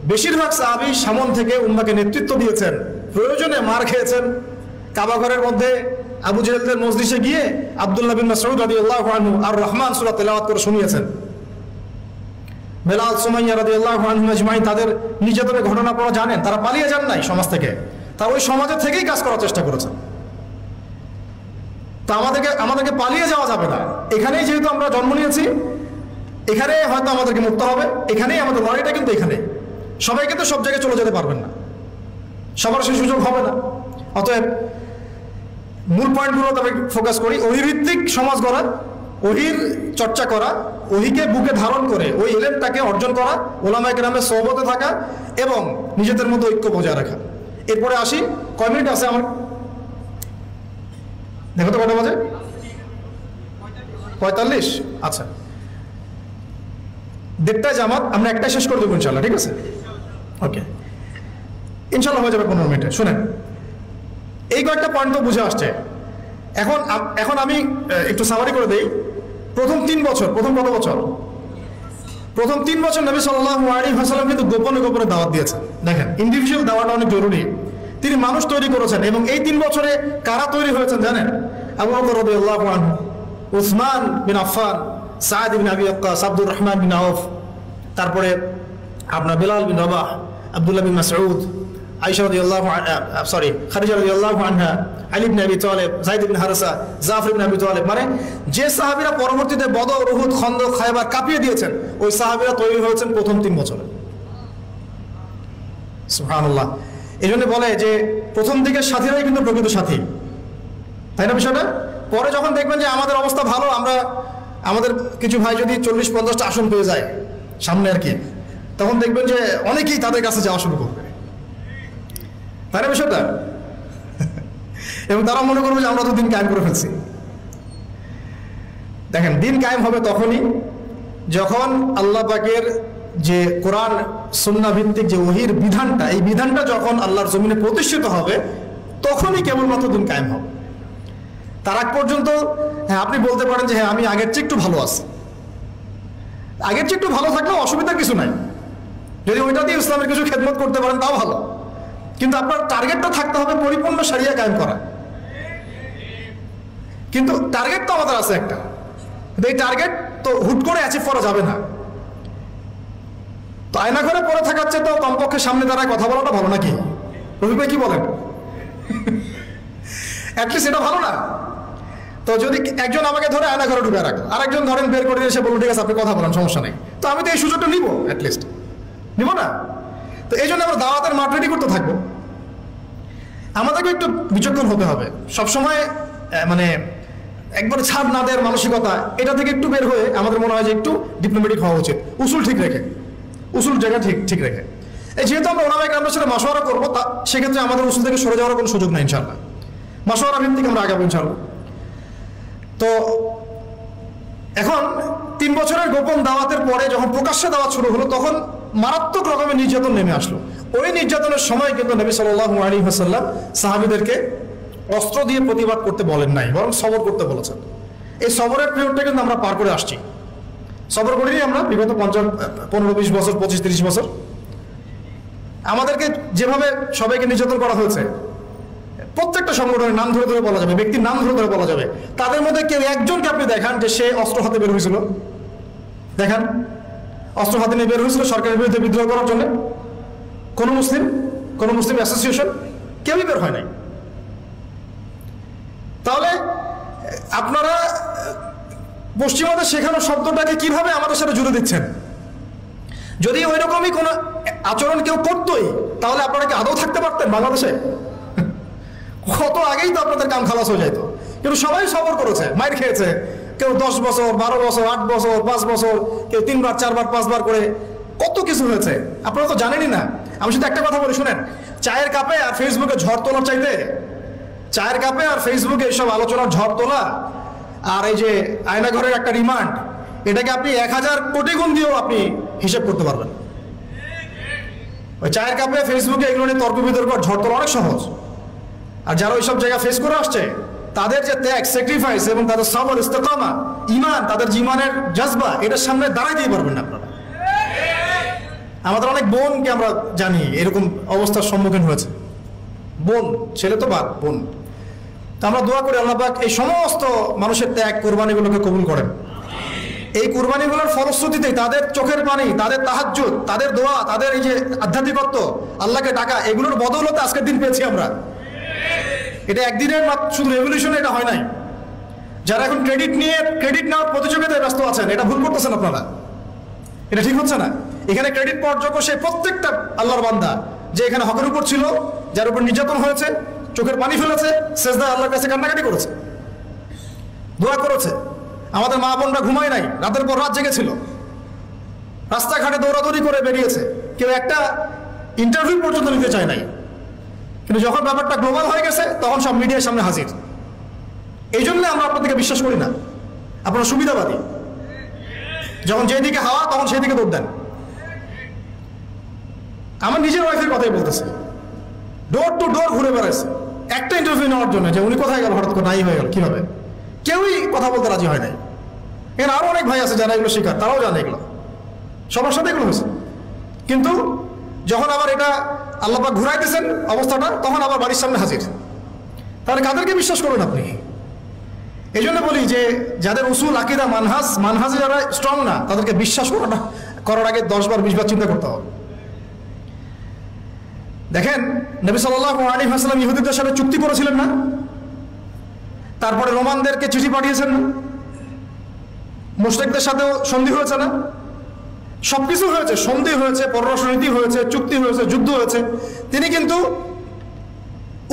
বেশিরভাগ সাহাবী সামন থেকে উম্মাহকে নেতৃত্ব দিয়েছেন, প্রয়োজনে মার খেয়েছেন। কাবা ঘরের মধ্যে আবু জেহেলদের মজলিসে গিয়ে আব্দুল্লাহ বিন মাসউদ রাদিয়াল্লাহু আনহু আর রহমান সূরা তেলাওয়াত করে শুনিয়েছেন। বেলাল, সুমাইয়া রাদিয়াল্লাহু আনহুম আজমাইন তাদের নির্যাতনের ঘটনা আপনারা জানেন। তারা পালিয়ে যান নাই সমাজ থেকে, তারা ওই সমাজের থেকেই কাজ করার চেষ্টা করেছেন। তা আমাদেরকে পালিয়ে যাওয়া যাবে না। এখানেই যেহেতু আমরা জন্ম নিয়েছি, এখানে হয়তো আমাদেরকে মুক্ত হবে, এখানেই আমাদের লড়াইটা কিন্তু এখানে। সবাই কিন্তু সব জায়গায় চলে যেতে পারবেন না, সবার সেই সুযোগ হবে না। অতএব মূল পয়েন্টগুলো তবে ফোকাস করি। ওহিভিত্তিক সমাজ গড়া, ওহির চর্চা করা, ওহিকে বুকে ধারণ করে ওই ইলমটাকে অর্জন করা, ওলামায়ে কেরামের সোহবতে থাকা এবং নিজেদের মধ্যে ঐক্য বজায় রাখা। এরপরে আসি, কয় মিনিট আছে আমার? দেখো তো কটা বাজে? 45। আচ্ছা, 1:30টায় জামাত, আমরা 1টায় শেষ করে দেবো ইনশাল্লাহ, ঠিক আছে? ওকে, ইনশাল্লাহ হয়ে যাবে 15 মিনিটে। শুনেন, এই কয়েকটা পয়েন্ট তো বুঝে আসছে। এখন আমি একটু সামারি করে দেই। প্রথম 3 বছর, প্রথম কত বছর? প্রথম 3 বছর নবী সাল্লাল্লাহু আলাইহি ওয়াসাল্লাম কিন্তু গোপনে গোপনে দাওয়াত দিয়েছেন। দেখেন, ইন্ডিভিজুয়াল দাওয়াটা অনেক জরুরি। তিনি মানুষ তৈরি করেছেন, এবং এই 3 বছরে কারা তৈরি হয়েছেন জানেন? আবু বকর রাদিয়াল্লাহু আনহু, উসমান বিন আফফান, সাদ ইবনে আবি ওয়াক্কাস, আব্দুর রহমান বিন আউফ, তারপরে আপনার বেলাল বিন রবাহ, আব্দুল্লাহ বিন মাসউদ, আয়েশা রাদিয়াল্লাহু খাদিজা রাদিয়াল্লাহু আনহা, আলী ইবনে আবি তালেব, যায়েদ ইবনে হারেসা, জাফর ইবনে আবি তালেব। মানে যে সাহাবীরা পরবর্তীতে বদর, উহুদ, খন্দক, খায়বার কাঁপিয়ে দিয়েছেন, ওই সাহাবীরা তৈরি হয়েছেন প্রথম 3 বছরে। সুবহানাল্লাহ। এই জন্য বলে যে প্রথম দিকের সাথীরাই কিন্তু প্রকৃত সাথী, তাই না বিষয়টা? পরে যখন দেখবেন যে আমাদের অবস্থা ভালো, আমাদের কিছু ভাই যদি 40-50টা আসন পেয়ে যায় সামনে আর কি, তখন দেখবেন যে অনেকেই তাদের কাছে যাওয়া শুরু করবে, তাই না বিষয়টা? এবং তারা মনে করবে যে আমরা তো দিন কায়েম করে ফেলছি। দেখেন, দিন কায়েম হবে তখনই যখন আল্লাহ পাকের যে কোরআন সুন্নাহ ভিত্তিক যে ওহির বিধানটা, এই বিধানটা যখন আল্লাহর জমিনে প্রতিষ্ঠিত হবে, তখনই কেবলমাত্র দিন কায়েম হবে। তার আগ পর্যন্ত হ্যাঁ আপনি বলতে পারেন যে হ্যাঁ আমি আগের চেয়ে একটু ভালো আছি, আগের চেয়ে একটু ভালো থাকলেও অসুবিধার কিছু নাই। যদি ওইটা দিয়ে ইসলামের কিছু খেদমত করতে পারেন তাও ভালো, কিন্তু আপনার টার্গেটটা থাকতে হবে পরিপূর্ণ শরিয়া কায়েম করা। কিন্তু টার্গেট তো আমাদের আছে একটা, এই টার্গেট তো হুট করে অ্যাচিভ করা যাবে না। তো আয়না ঘরে পড়ে থাকার চেয়ে তো কমপক্ষে সামনে দাঁড়ায় কথা বলাটা ভালো, নাকি রফিক ভাই কি বলেন? অ্যাটলিস্ট এটা ভালো না? তো যদি একজন আমাকে ধরে আয়না ঘরে ঢুকে রাখলো, আর একজন ধরেন বের করে এসে বলুন ঠিক আছে আপনি কথা বলেন, সমস্যা নেই, তো আমি তো এই সুযোগটা নিব, অ্যাটলিস্ট নিব না? তো এই জন্য আমরা দাওয়াতের মাঠ রেডি করতে থাকবো। আমাদেরকে একটু বিচক্ষণ হতে হবে সবসময়, মানে একবারে ছাড় না দেওয়ার মানসিকতা, এটা থেকে একটু বের হয়ে আমাদের মনে হয় যে একটু ডিপ্লোম্যাটিক হওয়া উচিত, উসুল ঠিক রেখে, উসুল জায়গা ঠিক রেখে। এই যেহেতু আমরা ওলামায়ে কেরামের সাথে মাশওয়ারা করবো, তা সেক্ষেত্রে আমাদের উসুল থেকে সরে যাওয়ার কোনো সুযোগ নাই ইনশাআল্লাহ। মাশওয়ারা ভিত্তিক আমরা আগাবো ইনশাআল্লাহ। তো এখন 3 বছরের গোপন দাওয়াতের পরে যখন প্রকাশ্যে দাওয়াত শুরু হলো, তখন মারাত্মক রকমের নির্যাতন নেমে আসলো। ওই নির্যাতনের সময় কিন্তু নবী সাল্লাল্লাহু আলাইহি ওয়াসাল্লাম সাহাবীদেরকে অস্ত্র দিয়ে প্রতিবাদ করতে বলেন নাই, বরং সবর করতে বলেছেন। এই সবরের পিরিয়ডটা কিন্তু আমরা পার করে আসছি। সবর করিনি আমরা বিগত 15-20 বছর, 25-30 বছর। আমাদেরকে যেভাবে সবাইকে নির্যাতন করা হয়েছে, প্রত্যেকটা সংগঠনের নাম ধরে ধরে বলা যাবে, ব্যক্তির নাম ধরে ধরে বলা যাবে, তাদের মধ্যে কেউ একজনকে আপনি দেখান যে সে অস্ত্র হাতে বের হয়েছিল, দেখান অস্ত্র হাতে নিয়ে বের হয়েছিল সরকারের বিরুদ্ধে বিদ্রোহ করার জন্য? কোন মুসলিম অ্যাসোসিয়েশন? কেউই বের হয় নাই। তাহলে আপনারা পশ্চিমাদের শেখানো শব্দটাকে কিভাবে আমাদের সাথে জুড়ে দিচ্ছেন? যদি ওই রকমই কোনো আচরণ কেউ করতোই, তাহলে আপনারা কি আদৌ থাকতে পারতেন বাংলাদেশে? কত আগেই তো আপনাদের কাম খালাস হয়ে যাইতো। কিন্তু সবাই সবর করেছে, মাইর খেয়েছে, কেউ 10 বছর, 12 বছর, 8 বছর, 5 বছর, কেউ 3 বার, 4 বার, 5 বার করে, কত কিছু হয়েছে আপনারা তো জানেনই না। আমি শুধু একটা কথা বলি, শুনেন, চায়ের কাপে আর ফেসবুকে ঝড় তোলার চাইতে, চায়ের কাপে আর ফেসবুকে এইসব আলোচনার ঝড় তোলা আর এই যে আয়নাঘরের একটা রিমান্ড, এটাকে আপনি 1000 কোটি গুণ দিয়েও আপনি হিসেব করতে পারবেন। ওই চায়ের কাপে ফেসবুকে এগুলো নিয়ে তর্ক বিতর্ক ঝড় তোলা অনেক সহজ। আর যারা ওইসব জায়গা ফেস করে আসছে, তাদের যে ত্যাগ, স্যাক্রিফাইস এবং তাদের সবর, ইস্তেকামা, ঈমান, তাদের জীবনের জজবা, এটার সামনে দাঁড়াই দিয়ে পারবেন না আপনারা। আমাদের অনেক বোনকে আমরা জানি এরকম অবস্থার সম্মুখীন হয়েছে, বোন, ছেলে তো বাদ, বোন। তো আমরা দোয়া করি আল্লাহ পাক এই সমস্ত মানুষের ত্যাগ কোরবানিগুলোকে কবুল করেন। এই কোরবানিগুলোর ফলশ্রুতিতে তাদের চোখের পানি, তাদের তাহাজ্জুদ, তাদের দোয়া, তাদের এই যে আধ্যাত্মিকত্ব, আল্লাহকে ডাকা, এগুলোর বদৌলতে আজকের দিন পেয়েছি আমরা। এটা একদিনের শুধু রেভলিউশন এটা হয় নাই। যারা এখন ক্রেডিট নেওয়ার প্রতিযোগিতায় ব্যস্ত আছেন, এটা ভুল করতেছেন আপনারা, এটা ঠিক হচ্ছে না। এখানে ক্রেডিট পাওয়ার যোগ্য সে প্রত্যেকটা আল্লাহর বান্দা যে এখানে হকের উপর ছিল, যার উপর নির্যাতন হয়েছে, চোখের পানি ফেলেছে, সেজদায় আল্লাহর কাছে কান্নাকাটি করেছে, দোয়া করেছে। আমাদের মা বোনরা ঘুমায় নাই, রাতের পর রাত জেগেছিল, রাস্তাঘাটে দৌড়াদৌড়ি করে বেরিয়েছে, কেউ একটা ইন্টারভিউ পর্যন্ত নিতে চায় নাই। কিন্তু যখন ব্যাপারটা গ্লোবাল হয়ে গেছে তখন সব মিডিয়ার সামনে হাজির। এই জন্য আমরা আপনাদেরকে বিশ্বাস করি না, আপনারা সুবিধাবাদী। যখন যেদিকে হাওয়া তখন সেই দিকে দৌড় দেন। আমার নিজের ওয়াইফের কথাই বলতেছে, ডোর টু ডোর ঘুরে বেড়াইছে একটা ইন্টারভিউ নেওয়ার জন্য, যে উনি কোথায় গেল, হঠাৎ করে নাই হয়ে গেল, কিভাবে? কেউই কথা বলতে রাজি হয় নাই। এখানে আরো অনেক ভাই আছে যারা এগুলো শিকার, তারাও জানে এগুলো, সবার সাথে এগুলো হয়েছে। কিন্তু যখন আবার এটা আল্লাহ পাক ঘুরাইতেছেন অবস্থাটা, তখন আবার বাড়ির সামনে হাজির। তাহলে কাদেরকে বিশ্বাস করবেন আপনি? এই জন্য বলি যে যাদের উসুল, আকীদা, মানহাজে যারা স্ট্রং না, তাদেরকে বিশ্বাস করার আগে 10 বার 20 বার চিন্তা করতে হবে। দেখেন, নবী সাল্লাল্লাহু আলাইহি ওয়াসাল্লাম ইহুদিদের সাথে চুক্তি করেছিলেন না? তারপরে রোমানদেরকে চিঠি পাঠিয়েছেন না? মুশরিকদের সাথেও সন্ধি হয়েছে না? সবকিছু হয়েছে, সন্ধি হয়েছে, পররাষ্ট্রনীতি হয়েছে, চুক্তি হয়েছে, যুদ্ধ হয়েছে। তিনি কিন্তু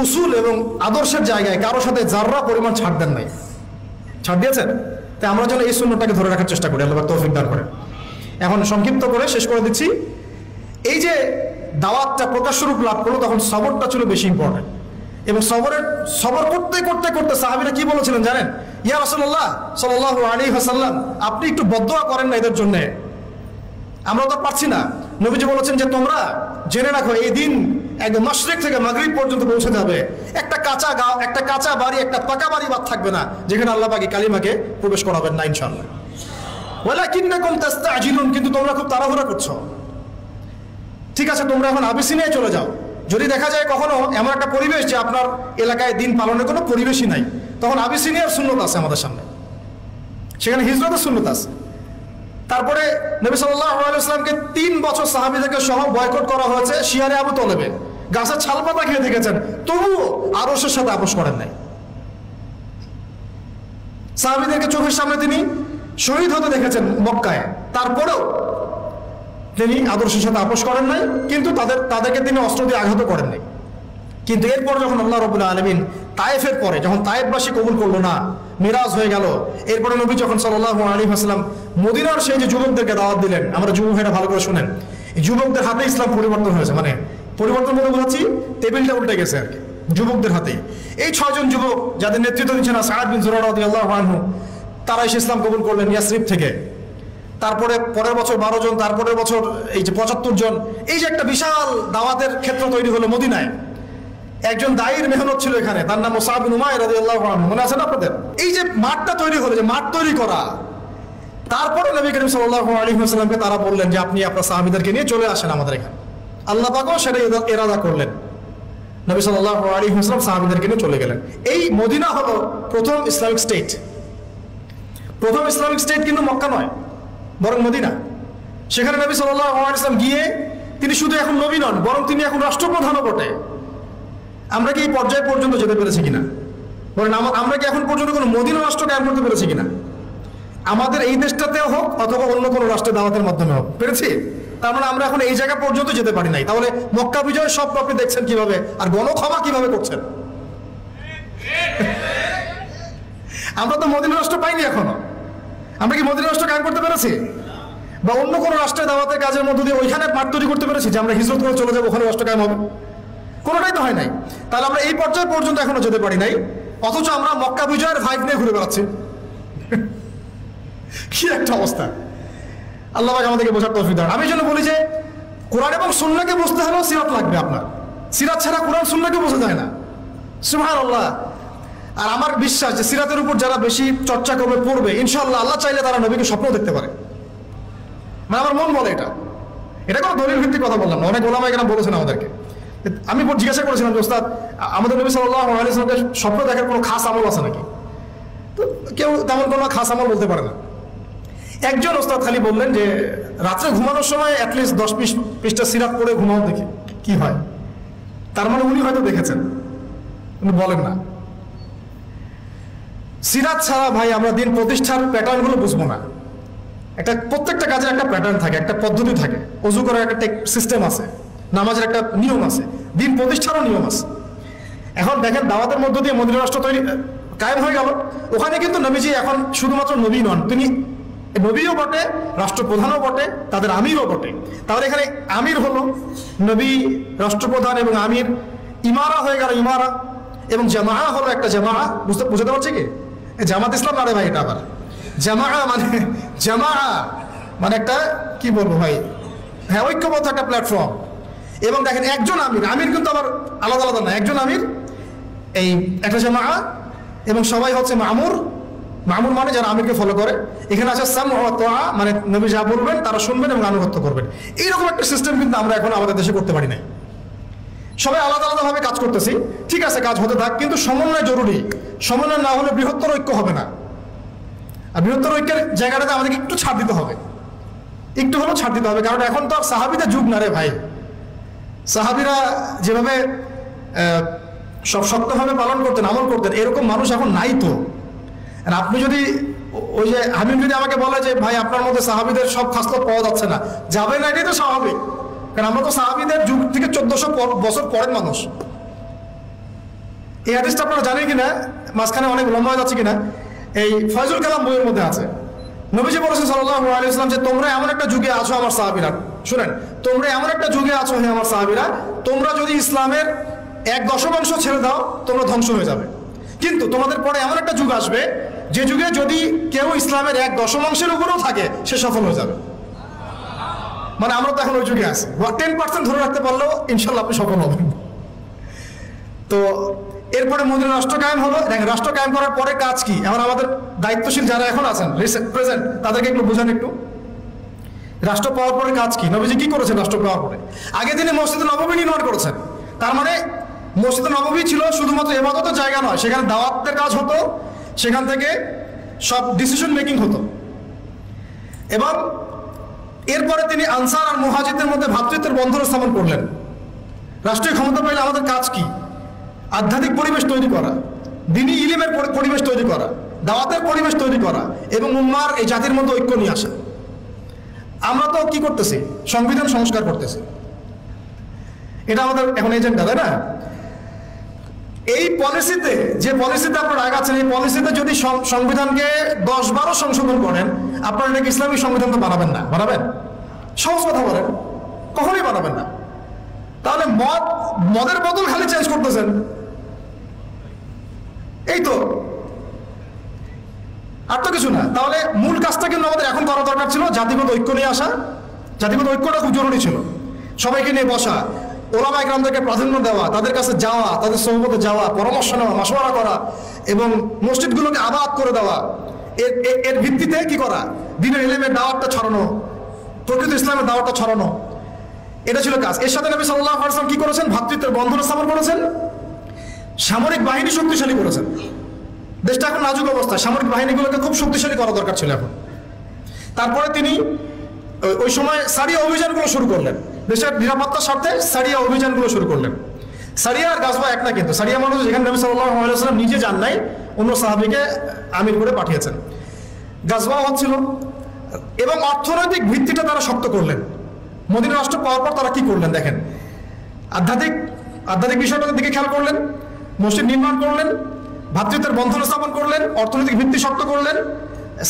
উসুল এবং আদর্শের জায়গায় কারোর সাথে যাররা পরিমাণ ছাড় দেন নাই। ছাড় দিয়েছেন? তাই আমরা যেন এই সুন্নতটাকে ধরে রাখার চেষ্টা করি, আল্লাহ তৌফিক দান করেন। এখন সংক্ষিপ্ত করে শেষ করে দিচ্ছি। এই যে দাওয়াতটা প্রকাশ্য রূপ লাভ করলো, তখন সবরটা ছিল বেশি ইম্পর্টেন্ট। এবং সবর করতে করতে করতে সাহাবীরা কি বলেছিলেন জানেন? ইয়া রাসূলুল্লাহ সাল্লাল্লাহু আলাইহি ওয়াসাল্লাম, আপনি একটু বদদোয়া করেন না এদের জন্য, আমরা তো পারছি না। নবীজি বলেছেন যে তোমরা জেনে রাখো, এই দিন একদম মাশরিক থেকে মাগরিব পর্যন্ত পৌঁছে যাবে, একটা কাঁচা গাঁও, একটা কাঁচা বাড়ি, একটা পাকা বাড়ি বাদ থাকবে না যেখানে আল্লাহ পাক কালিমাকে প্রবেশ করাবেন না ইনশাআল্লাহ। ওয়ালাকিন্নাকুম তাস্তাজিলুন, কিন্তু তোমরা খুব তাড়াহুড়া করছো। ঠিক আছে, তোমরা এখন আবিসিনিয়ায় চলে যাও। যদি দেখা যায় কখনো এমন একটা পরিবেশ যে আপনার এলাকায় দিন পালনের কোনো পরিবেশই নাই, তখন আবিসিনিয়ার সুন্নত আছে আমাদের সামনে, সেখানে হিজরতের সুন্নত আছে। তারপরে নবী সাল্লাল্লাহু আলাইহি ওয়াসাল্লামকে 3 বছর সাহাবীদেরকে সহ বয়কট করা হয়েছে শিয়ারে আবু তলেবে, গাছের ছালপাতা খেয়ে দেখেছেন, তবুও আরশের সাথে আপোষ করেন নাই। সাহাবীদেরকে চোখের সামনে তিনি শহীদ হতে দেখেছেন মক্কায়, তারপরেও তিনি আদর্শের সাথে আপোষ করেন নাই, কিন্তু তাদেরকে তিনি অস্ত্র দিয়ে আঘাত করেন নাই। কিন্তু এরপর যখন আল্লাহ রাব্বুল আলামিন তায়েফের পরে যখন তায়েফবাসী কবুল করলো না, মিরাজ হয়ে গেল, এরপরে নবী যখন সাল্লাল্লাহু আলাইহি ওয়াসাল্লাম মদিনার সেই যে যুবকদেরকে দাওয়াত দিলেন, আমরা যুবক ভাইরা ভালো করে শুনেন, এই যুবকদের হাতে ইসলাম পরিবর্তন হয়েছে। মানে পরিবর্তন বলে বোঝাচ্ছি, টেবিলটা উল্টে গেছে আর কি, যুবকদের হাতে। এই 6 জন যুবক যাদের নেতৃত্ব দিচ্ছেন সাআদ বিন যুরারা রাদিয়াল্লাহু আনহু, তারা এসে ইসলাম কবুল করলেন ইয়াসরিব থেকে। তারপরে পরের বছর 12 জন, তারপরের বছর এই যে 75 জন, এই যে একটা বিশাল দাওয়াতের ক্ষেত্র তৈরি হলো মদিনায়। একজন দায়ীর মেহনত ছিল এখানে, তার নাম মুসআব বিন উমাইর রাদিয়াল্লাহু আনহু, মনে আছে না আপনাদের? এই যে মাঠটা তৈরি হলো, যে মাঠ তৈরি করা, তারপরে নবী করিম সাল্লাল্লাহু আলাইহি ওয়াসাল্লামকে তারা বললেন যে আপনি আপনার সাহাবীদেরকে নিয়ে চলে আসেন আমাদের এখানে। আল্লাহ পাকও সেটা ইরাদা করলেন, নবী সাল্লাল্লাহু আলাইহি ওয়াসাল্লাম সাহাবীদেরকে নিয়ে চলে গেলেন। এই মদিনা হলো প্রথম ইসলামিক স্টেট। প্রথম ইসলামিক স্টেট কিন্তু মক্কা নয়, বরং মদিনা। সেখানে নবী সাল্লাল্লাহু আলাইহি ওয়াসাল্লাম গিয়ে তিনি শুধু এখন নবী নন, বরং তিনি এখন রাষ্ট্রপ্রধানও বটে। আমরা কি এই পর্যায় পর্যন্ত যেতে পেরেছি কিনা বলেন? আমরা কি এখন পর্যন্ত কোনো মদিনা রাষ্ট্র কায়েম করতে পেরেছি কিনা? আমাদের এই দেশটাতেও হোক অথবা অন্য কোনো রাষ্ট্রের দাওয়াতের মাধ্যমে হোক, পেরেছি? তার মানে আমরা এখন এই জায়গা পর্যন্ত যেতে পারি নাই। তাহলে মক্কা বিজয় সব আপনি দেখছেন কিভাবে, আর গণক্ষমা কিভাবে করছেন। আমরা তো মদিনা রাষ্ট্র পাইনি এখনো। আমরা কি মদিনা রাষ্ট্র কায়েম করতে পেরেছি? বা অন্য কোনো রাষ্ট্রের দাওয়াতের কাজের মধ্য দিয়ে ওইখানে মাঠ তৈরি করতে পেরেছি যে আমরা হিজরত করে চলে যাবো, ওখানে রাষ্ট্র কায়েম হবে? কোনোটাই তো হয় নাই। তাহলে আমরা এই পর্যায়ে পর্যন্ত এখনো যেতে পারি নাই, অথচ আমরা মক্কা বিজয়ের ভাইব নিয়ে ঘুরে বেড়াচ্ছি। কি একটা অবস্থা! আল্লাহ পাক আমাদেরকে বোঝার তৌফিক দান। আমি জন্য বলি যে কোরআন এবং সুন্নাহকে বুঝতে হলেও সিরাত লাগবে আপনার। সিরাত ছাড়া কোরআন সুন্নাহকে বোঝা যায় না। সুবহানাল্লাহ। আর আমার বিশ্বাস যে সিরাতের উপর যারা বেশি চর্চা করবে, পড়বে, ইনশাআল্লাহ আল্লাহ চাইলে তারা নবীকে স্বপ্ন দেখতে পারে। মানে আমার মন বলে এটা। এটা কোনো দলিল ভিত্তিক কথা বললাম না, অনেক ওলামা এখানে বলেছেন আমাদেরকে। আমি জিজ্ঞাসা করেছিলাম যে ওস্তাদ, আমাদের নবী সাল্লাল্লাহু আলাইহি ওয়াসাল্লামের স্বপ্ন দেখার কোনো খাস আমল আছে নাকি? তো কেউ তেমন কোনো খাস আমল বলতে পারে না। একজন ওস্তাদ খালি বললেন যে রাত্রে ঘুমানোর সময় অ্যাটলিস্ট 10 পৃষ্ঠা সিরাত পড়ে ঘুমাও, দেখি কি হয়। তার মানে উনি হয়তো দেখেছেন, উনি বলেন না। সিরাত ছাড়া ভাই আমরা দিন প্রতিষ্ঠার প্যাটার্নগুলো বুঝবো না। প্রত্যেকটা কাজে একটা প্যাটার্ন থাকে, একটা পদ্ধতি থাকে, অজু করার একটা সিস্টেম আছে, নামাজের একটা নিয়ম আছে, দিন প্রতিষ্ঠারও নিয়ম আছে। এখন দেখেন দাওয়াতের মধ্য দিয়ে মদিনা রাষ্ট্র কায়েম হয়ে গেল। ওখানে কিন্তু নবীজি এখন শুধুমাত্র নবী নন, তিনি নবীও বটে, রাষ্ট্রপ্রধানও বটে, তাদের আমিরও বটে। তাহলে এখানে আমির হলো নবী, রাষ্ট্রপ্রধান এবং আমির, ইমারা হয়ে গেল ইমারা, এবং জামা হলো একটা জামা। বুঝতে পারছি কি? জামাত ইসলাম না রে ভাই, এটা আবার জামা মানে একটা কি বলবো ভাই, হ্যাঁ ঐক্যবদ্ধ একটা প্ল্যাটফর্ম। এবং দেখেন একজন আমির কিন্তু আবার আলাদা আলাদা না, একজন আমির এই একটা জামা, এবং সবাই হচ্ছে মামুর মানে যারা আমিরকে ফলো করে। এখানে আছে সাম ওয়া তাআ, মানে নবী যা বলবেন তারা শুনবেন এবং আনুগত্য করবেন। এইরকম একটা সিস্টেম কিন্তু আমরা এখন আমাদের দেশে করতে পারি নাই। সবাই আলাদা আলাদাভাবে কাজ করতেছি, ঠিক আছে, কাজ হতে থাক, কিন্তু সমন্বয় জরুরি। সমন্বয় না হলে বৃহত্তর ঐক্য হবে না। আর বৃহত্তর ঐক্যের জায়গাটাতে আমাদেরকে একটু ছাড় দিতে হবে, একটু হলেও ছাড় দিতে হবে। কারণ এখন তো আর সাহাবীদের যুগ না রে ভাই। সাহাবীরা যেভাবে সব শক্তভাবে পালন করতেন, আমল করতেন, এরকম মানুষ এখন নাই তো। আর আপনি যদি ওই যে হামিম যদি আমাকে বলে যে ভাই আপনার মধ্যে সাহাবীদের সব খাসলত পাওয়া যাচ্ছে না, যাবে না, এটাই তো স্বাভাবিক। কারণ আমরা তো সাহাবীদের যুগ থেকে 1400 বছর পরের মানুষ। এই হাদিসটা আপনারা জানেন কিনা, মাঝখানে অনেক লম্বা হয়ে যাচ্ছে কিনা, এই ফয়জুল কালাম বইয়ের মধ্যে আছে। নবীজি বলেছেন সাল্লাল্লাহু আলাইহি ওয়াসাল্লাম যে তোমরা এমন একটা যুগে আছো আমার সাহাবীরা, শুনেন, তোমরা এমন একটা যুগে আছো হে আমার সাহাবীরা, তোমরা যদি ইসলামের 1/10 ছেড়ে দাও তোমরা ধ্বংস হয়ে যাবে। কিন্তু তোমাদের পরে এমন একটা যুগ আসবে যে যুগে যদি কেউ ইসলামের 1/10 উপরেও থাকে সে সফল হয়ে যাবে। মানে আমরা তো এখন ওই যুগে আছি। 10% ধরে রাখতে পারলেও ইনশাল্লাহ আপনি সফল হবেন। তো এরপরে মদিনা রাষ্ট্র কায়েম হলো। রাষ্ট্র কায়েম করার পরে কাজ কি? এখন আমাদের দায়িত্বশীল যারা এখন আছেন প্রেজেন্ট, তাদেরকে একটু বোঝান একটু, রাষ্ট্র পাওয়ার পরে কাজ কি, নবীজি কি করেছেন রাষ্ট্র পাওয়ার পরে? আগে তিনি মসজিদে নববী নির্মাণ করেছেন। তার মানে মসজিদে নববী ছিল শুধুমাত্র ইবাদতের জায়গা নয়, সেখানে দাওয়াতের কাজ হতো, সেখান থেকে সব ডিসিশন মেকিং হতো। এবং এরপরে তিনি আনসার আর মুহাজিরদের মধ্যে ভ্রাতৃত্বের বন্ধন স্থাপন করলেন। রাষ্ট্রীয় ক্ষমতা পাইলে আমাদের কাজ কি? আধ্যাত্মিক পরিবেশ তৈরি করা, দ্বীনি ইলমের পরিবেশ তৈরি করা, দাওয়াতের পরিবেশ তৈরি করা, এবং উম্মার এই জাতির মধ্যে ঐক্য নিয়ে আসা। আমরা তো কি করতেছি? সংবিধান সংস্কার করতেছি, এটা আমাদের এখন এজেন্ডা, তাই না? এই পলিসিতে, যে পলিসিতে আপনারা আগাচ্ছেন, এই পলিসিতে যদি সংবিধানকে 10-12 সংশোধন করেন, আপনারা নাকি ইসলামিক সংবিধান তো বানাবেন না। বানাবেন? সহজ কথা বলেন, কখনোই বানাবেন না। তাহলে মদের বদল খালি চেঞ্জ করতেছেন, এই তো, আর তো কিছু না। তাহলে মূল কাজটা কিন্তু আমাদের এখন করা দরকার ছিল, জাতিগত ঐক্য নিয়ে আসা। জাতিগত ঐক্যটা খুব জরুরি ছিল। সবাইকে নিয়ে বসা, ওলামা ইকরামদেরকে প্রাধান্য দেওয়া, তাদের কাছে যাওয়া, তাদের সোহবতে যাওয়া, পরামর্শ নেওয়া, মাশওয়ারা করা, এবং মসজিদগুলোকে আবাদ করে দেওয়া। এর ভিত্তিতে কি করা? দ্বীনের ইলমের দাওয়াতটা ছড়ানো, প্রকৃত ইসলামের দাওয়াতটা ছড়ানো, এটা ছিল কাজ। এর সাথে নবী সাল্লাল্লাহু আলাইহি ওয়াসাল্লাম কি করেছেন? ভ্রাতৃত্বের বন্ধন স্থাপন করেছেন, সামরিক বাহিনী শক্তিশালী করেছেন। দেশটা এখন নাজুক অবস্থা, সামরিক বাহিনীগুলোকে খুব শক্তিশালী করা দরকার ছিল এখন। তারপরে তিনি ওই সময় সারিয়া অভিযানগুলো শুরু করলেন, দেশের নিরাপত্তার স্বার্থে সারিয়া অভিযানগুলো শুরু করলেন। সারিয়া আর গাজওয়া এক না, কিন্তু সারিয়া মানে যেখানে নবী সাল্লাল্লাহু আলাইহি ওয়াসাল্লাম নিজে যান নাই, অন্য সাহাবীকে আমির করে পাঠিয়েছেন। গাজওয়া হচ্ছিল, এবং অর্থনৈতিক ভিত্তিটা তারা শক্ত করলেন। মদিনা রাষ্ট্র পাওয়ার পর তারা কি করলেন দেখেন, আধ্যাত্মিক বিষয়টার দিকে খেয়াল করলেন, মসজিদ নির্মাণ করলেন, ভ্রাতৃত্বের বন্ধন স্থাপন করলেন, অর্থনৈতিক ভিত্তি শক্ত করলেন,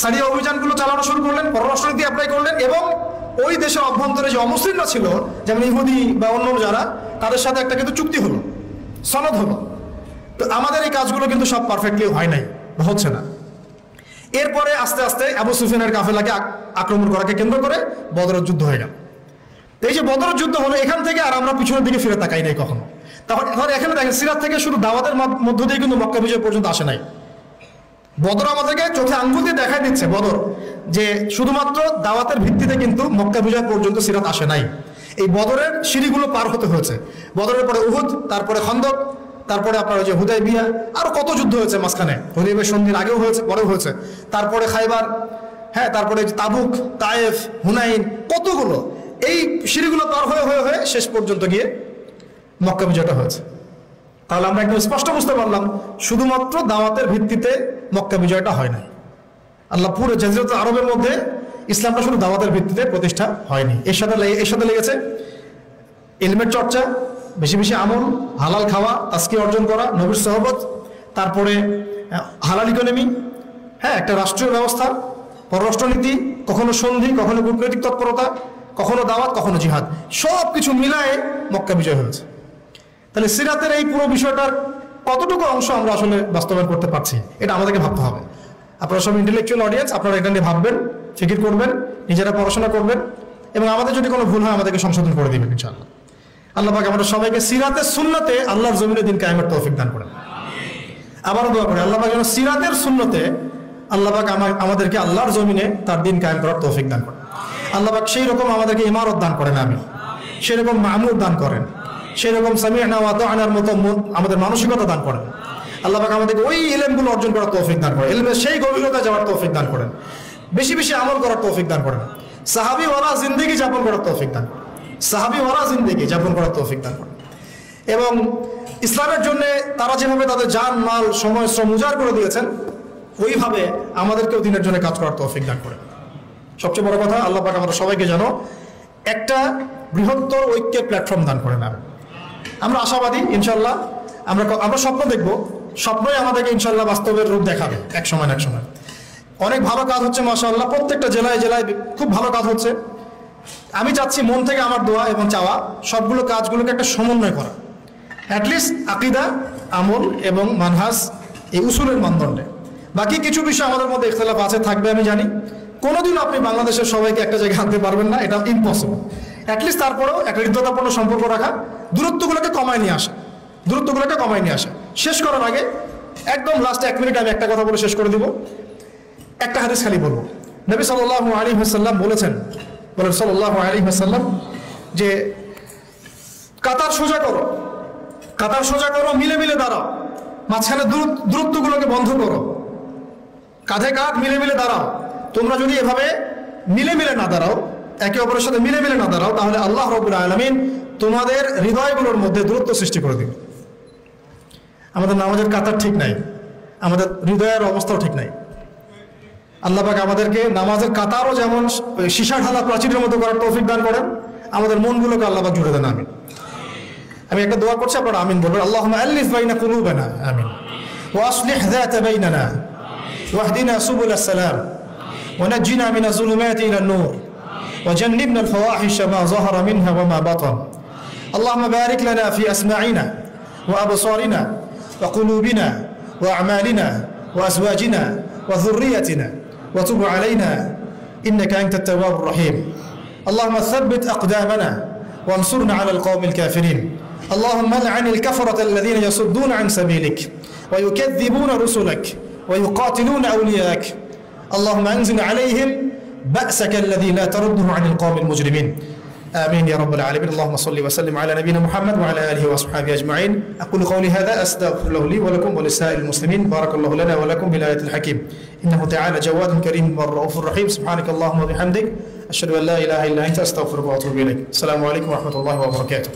সারিয়া অভিযানগুলো চালানো শুরু করলেন, পররাষ্ট্রনীতি অ্যাপ্লাই করলেন, এবং ওই দেশের অভ্যন্তরে যে অমুসলিমরা ছিল, যেমন ইহুদি বা অন্য যারা, তাদের সাথে একটা কিন্তু চুক্তি হলো, সনদ হলো। তো আমাদের এই কাজগুলো কিন্তু সব পারফেক্টলি হয় নাই, হচ্ছে না। এরপরে আস্তে আস্তে আবু সুফিয়ানের কাফেলাকে আক্রমণ করাকে কেন্দ্র করে বদরের যুদ্ধ হয়ে গেল। এই যে বদরের যুদ্ধ হলো, এখান থেকে আর আমরা পিছনের দিকে ফিরে তাকাই নাই কখনো। তাহলে এখানে দেখেন, সিরাত থেকে শুধু দাওয়াতের মধ্য দিয়ে কিন্তু মক্কা বিজয় পর্যন্ত আসে নাই। বদর আমাদেরকে চোখে আঙ্গুল দিয়ে দেখাই দিচ্ছে, বদর, যে শুধুমাত্র দাওয়াতের ভিত্তিতে কিন্তু মক্কা বিজয় পর্যন্ত সিরাত আসে নাই। এই বদরের সিঁড়িগুলো পার হতে হয়েছে। বদরের পরে উহুদ, তারপরে খন্দক, তারপরে আপনার ওই যে হুদাইবিয়া, আরো কত যুদ্ধ হয়েছে মাঝখানে। হুদাইবিয়া সন্ধির আগেও হয়েছে, পরেও হয়েছে, তারপরে খাইবার, হ্যাঁ, তারপরে তাবুক, তায়েফ, হুনাইন, কতগুলো। এই সিঁড়িগুলো পার হয়ে হয়ে হয়ে শেষ পর্যন্ত গিয়ে মক্কা বিজয়টা হয়েছে। তাহলে আমরা একদম স্পষ্ট বুঝতে পারলাম শুধুমাত্র দাওয়াতের ভিত্তিতে মক্কা বিজয়টা হয় না। আল্লাহ পুরো জাজিরাতুল আরবের মধ্যে ইসলামটা শুধু দাওয়াতের ভিত্তিতে প্রতিষ্ঠা হয়নি। এর সাথে লেগেছে ইলমের চর্চা, বেশি বেশি আমল, হালাল খাওয়া, তাজকি অর্জন করা, নবীর সহবত, তারপরে হালাল ইকোনমি, হ্যাঁ, একটা রাষ্ট্রীয় ব্যবস্থা, পররাষ্ট্রনীতি, কখনো সন্ধি, কখনো কূটনৈতিক তৎপরতা, কখনো দাওয়াত, কখনো জিহাদ, সব কিছু মিলায়ে মক্কা বিজয় হয়েছে। তাহলে সিরাতের এই পুরো বিষয়টার কতটুকু অংশ আমরা আসলে বাস্তবায়ন করতে পারছি, এটা আমাদেরকে ভাবতে হবে। আপনারা সব ইন্টেলেকচুয়াল অডিয়েন্স, আপনারা এটা নিয়ে ভাববেন, ফিকির করবেন, নিজেরা পড়াশোনা করবেন, এবং আমাদের যদি কোনো ভুল হয় আমাদেরকে সংশোধন করে দিবেন ইনশাআল্লাহ। আল্লাহ পাক আমাদের সবাইকে সিরাতের সুন্নতে আল্লাহর জমিনে দিন কায়েমের তৌফিক দান করেন। আবারও দোয়া করি আল্লাহ পাক যেন সিরাতের সুন্নতে আল্লাহ পাক আমাদেরকে আল্লাহর জমিনে তার দিন কায়েম করার তৌফিক দান করেন। আল্লাহ পাক সেই রকম আমাদেরকে ইমারত দান করেন, আমি সেরকম মামুর দান করেন, সেরকম সামি'না ওয়া আতা'নার মতো আমাদের মানসিকতা দান করেন। আল্লাহ পাক আমাদেরকে ওই ইলমগুলো অর্জন করার তৌফিক দান করেন, ইলমের সেই গভীরতায় যাওয়ার তৌফিক দান করেন, বেশি বেশি আমল করার তৌফিক দান করেন, সাহাবী ওয়ালা জিন্দেগি যাপন করার তৌফিক দান করেন, সাহাবী ওয়ালা জিন্দেগি যাপন করার তৌফিক দান করেন। এবং ইসলামের জন্য তারা যেভাবে তাদের জান, মাল, সময়, শ্রম উজাড় করে দিয়েছেন, ওইভাবে আমাদেরকেও দিনের জন্য কাজ করার তৌফিক দান করেন। সবচেয়ে বড় কথা, আল্লাহ পাক আমাদের সবাইকে যেন একটা বৃহত্তর ঐক্যের প্ল্যাটফর্ম দান করেন। আমরা আশাবাদী ইনশাল্লাহ, আমরা স্বপ্ন দেখব, স্বপ্নই আমাদেরকে ইনশাল্লাহ বাস্তবের রূপ দেখাবে এক সময় না এক সময়। অনেক ভালো কাজ হচ্ছে মাশাআল্লাহ, প্রত্যেকটা জেলায় জেলায় খুব ভালো কাজ হচ্ছে। আমি চাচ্ছি, মন থেকে আমার দোয়া এবং চাওয়া, সবগুলো কাজগুলোকে একটা সমন্বয় করা, অ্যাটলিস্ট আকীদা, আমল এবং মানহাজ, এই উসুলের মানদণ্ডে। বাকি কিছু বিষয় আমাদের মধ্যে ইখতিলাফ আছে, থাকবে, আমি জানি। কোনোদিন আপনি বাংলাদেশের সবাইকে একটা জায়গায় আনতে পারবেন না, এটা ইম্পসিবল। অ্যাটলিস্ট তারপরেও একটা হৃদ্যতাপূর্ণ সম্পর্ক রাখা, দূরত্বগুলোকে কমায় নিয়ে আসা। শেষ করার আগে একদম লাস্টে 1 মিনিট আমি একটা কথা বলে শেষ করে দিব। একটা হাদিস খালি বলবো। নবী সাল্লাল্লাহু আলাইহি ওয়াসাল্লাম বলেছেন সাল্লাল্লাহু আলাইহি ওয়াসাল্লাম যে কাতার সোজা করো, মিলে মিলে দাঁড়াও, মাঝখানে দূরত্বগুলোকে বন্ধ করো, কাঁধে কাঁধ মিলে মিলে দাঁড়াও। তোমরা যদি এভাবে মিলে মিলে না দাঁড়াও, একে অপরের সাথে মিলে মিলে না দাঁড়াও, তাহলে আল্লাহ রাব্বুল আলামিন তোমাদের হৃদয়গুলোর মধ্যে দূরত্ব সৃষ্টি করে দিবে। আমাদের নামাজের কাতার ঠিক নাই, আমাদের হৃদয়ের অবস্থাও ঠিক নাই। আল্লাহ পাক আমাদেরকে নামাজের কাতারও যেমন সীসা ঢালা প্রাচীরের মতো করার তৌফিক দান করেন, আমাদের মনগুলোকে আল্লাহ পাক জুড়ে দেন। আমি একটা দোয়া করছি, আপনারা আমিন বলবেন। আল্লাহুম্মা আল্লিফ বাইনা কুলুবিনা, আমিন, ওয়া আসলিহ যাতা বাইনানা, ওয়াহদিনা সুবুলাস সালাম, ওয়া নাজ্জিনা মিনাজ যুলুমাতি ইলান নূর, ওয়া জান্নিবনা আল ফাওয়াহিশা মা যাহারা মিনহা ওয়া মা বাতান। আল্লাহুম্মা বারিক লানা ফি আসমা'িনা ওয়া আবসারিনা ওয়া কুলুবিনা ওয়া আমালিনা ওয়া আজওয়াজিনা ওয়া যুররিয়াতিনা ওয়া তুব আলাইনা ইন্নাকা আনতাত তাওয়াবুর রহিম। আল্লাহুম্মা সাব্বিত আকদামানা وانصرنا على القوم الكافرين. اللهم لعن الكفرة الذين يصدون عن سبيلك ويكذبون رسلك ويقاتلون أولياءك. اللهم أنزل عليهم بأسك الذي لا ترده عن القوم المجرمين. آمين يا رب العالمين. اللهم صل وسلم على نبينا محمد وعلى آله وأصحابه أجمعين. أقول قولي هذا أستغفر الله لي ولكم ولسائر المسلمين. بارك الله لنا ولكم بالآية الحكيم. إنه تعالى جواد كريم والرؤوف الرحيم. سبحانك اللهم وبحمدك أشهد أن لا إله إلا أنت أستغفرك وأتوب إليك. السلام عليكم ورحمة الله وبركاته.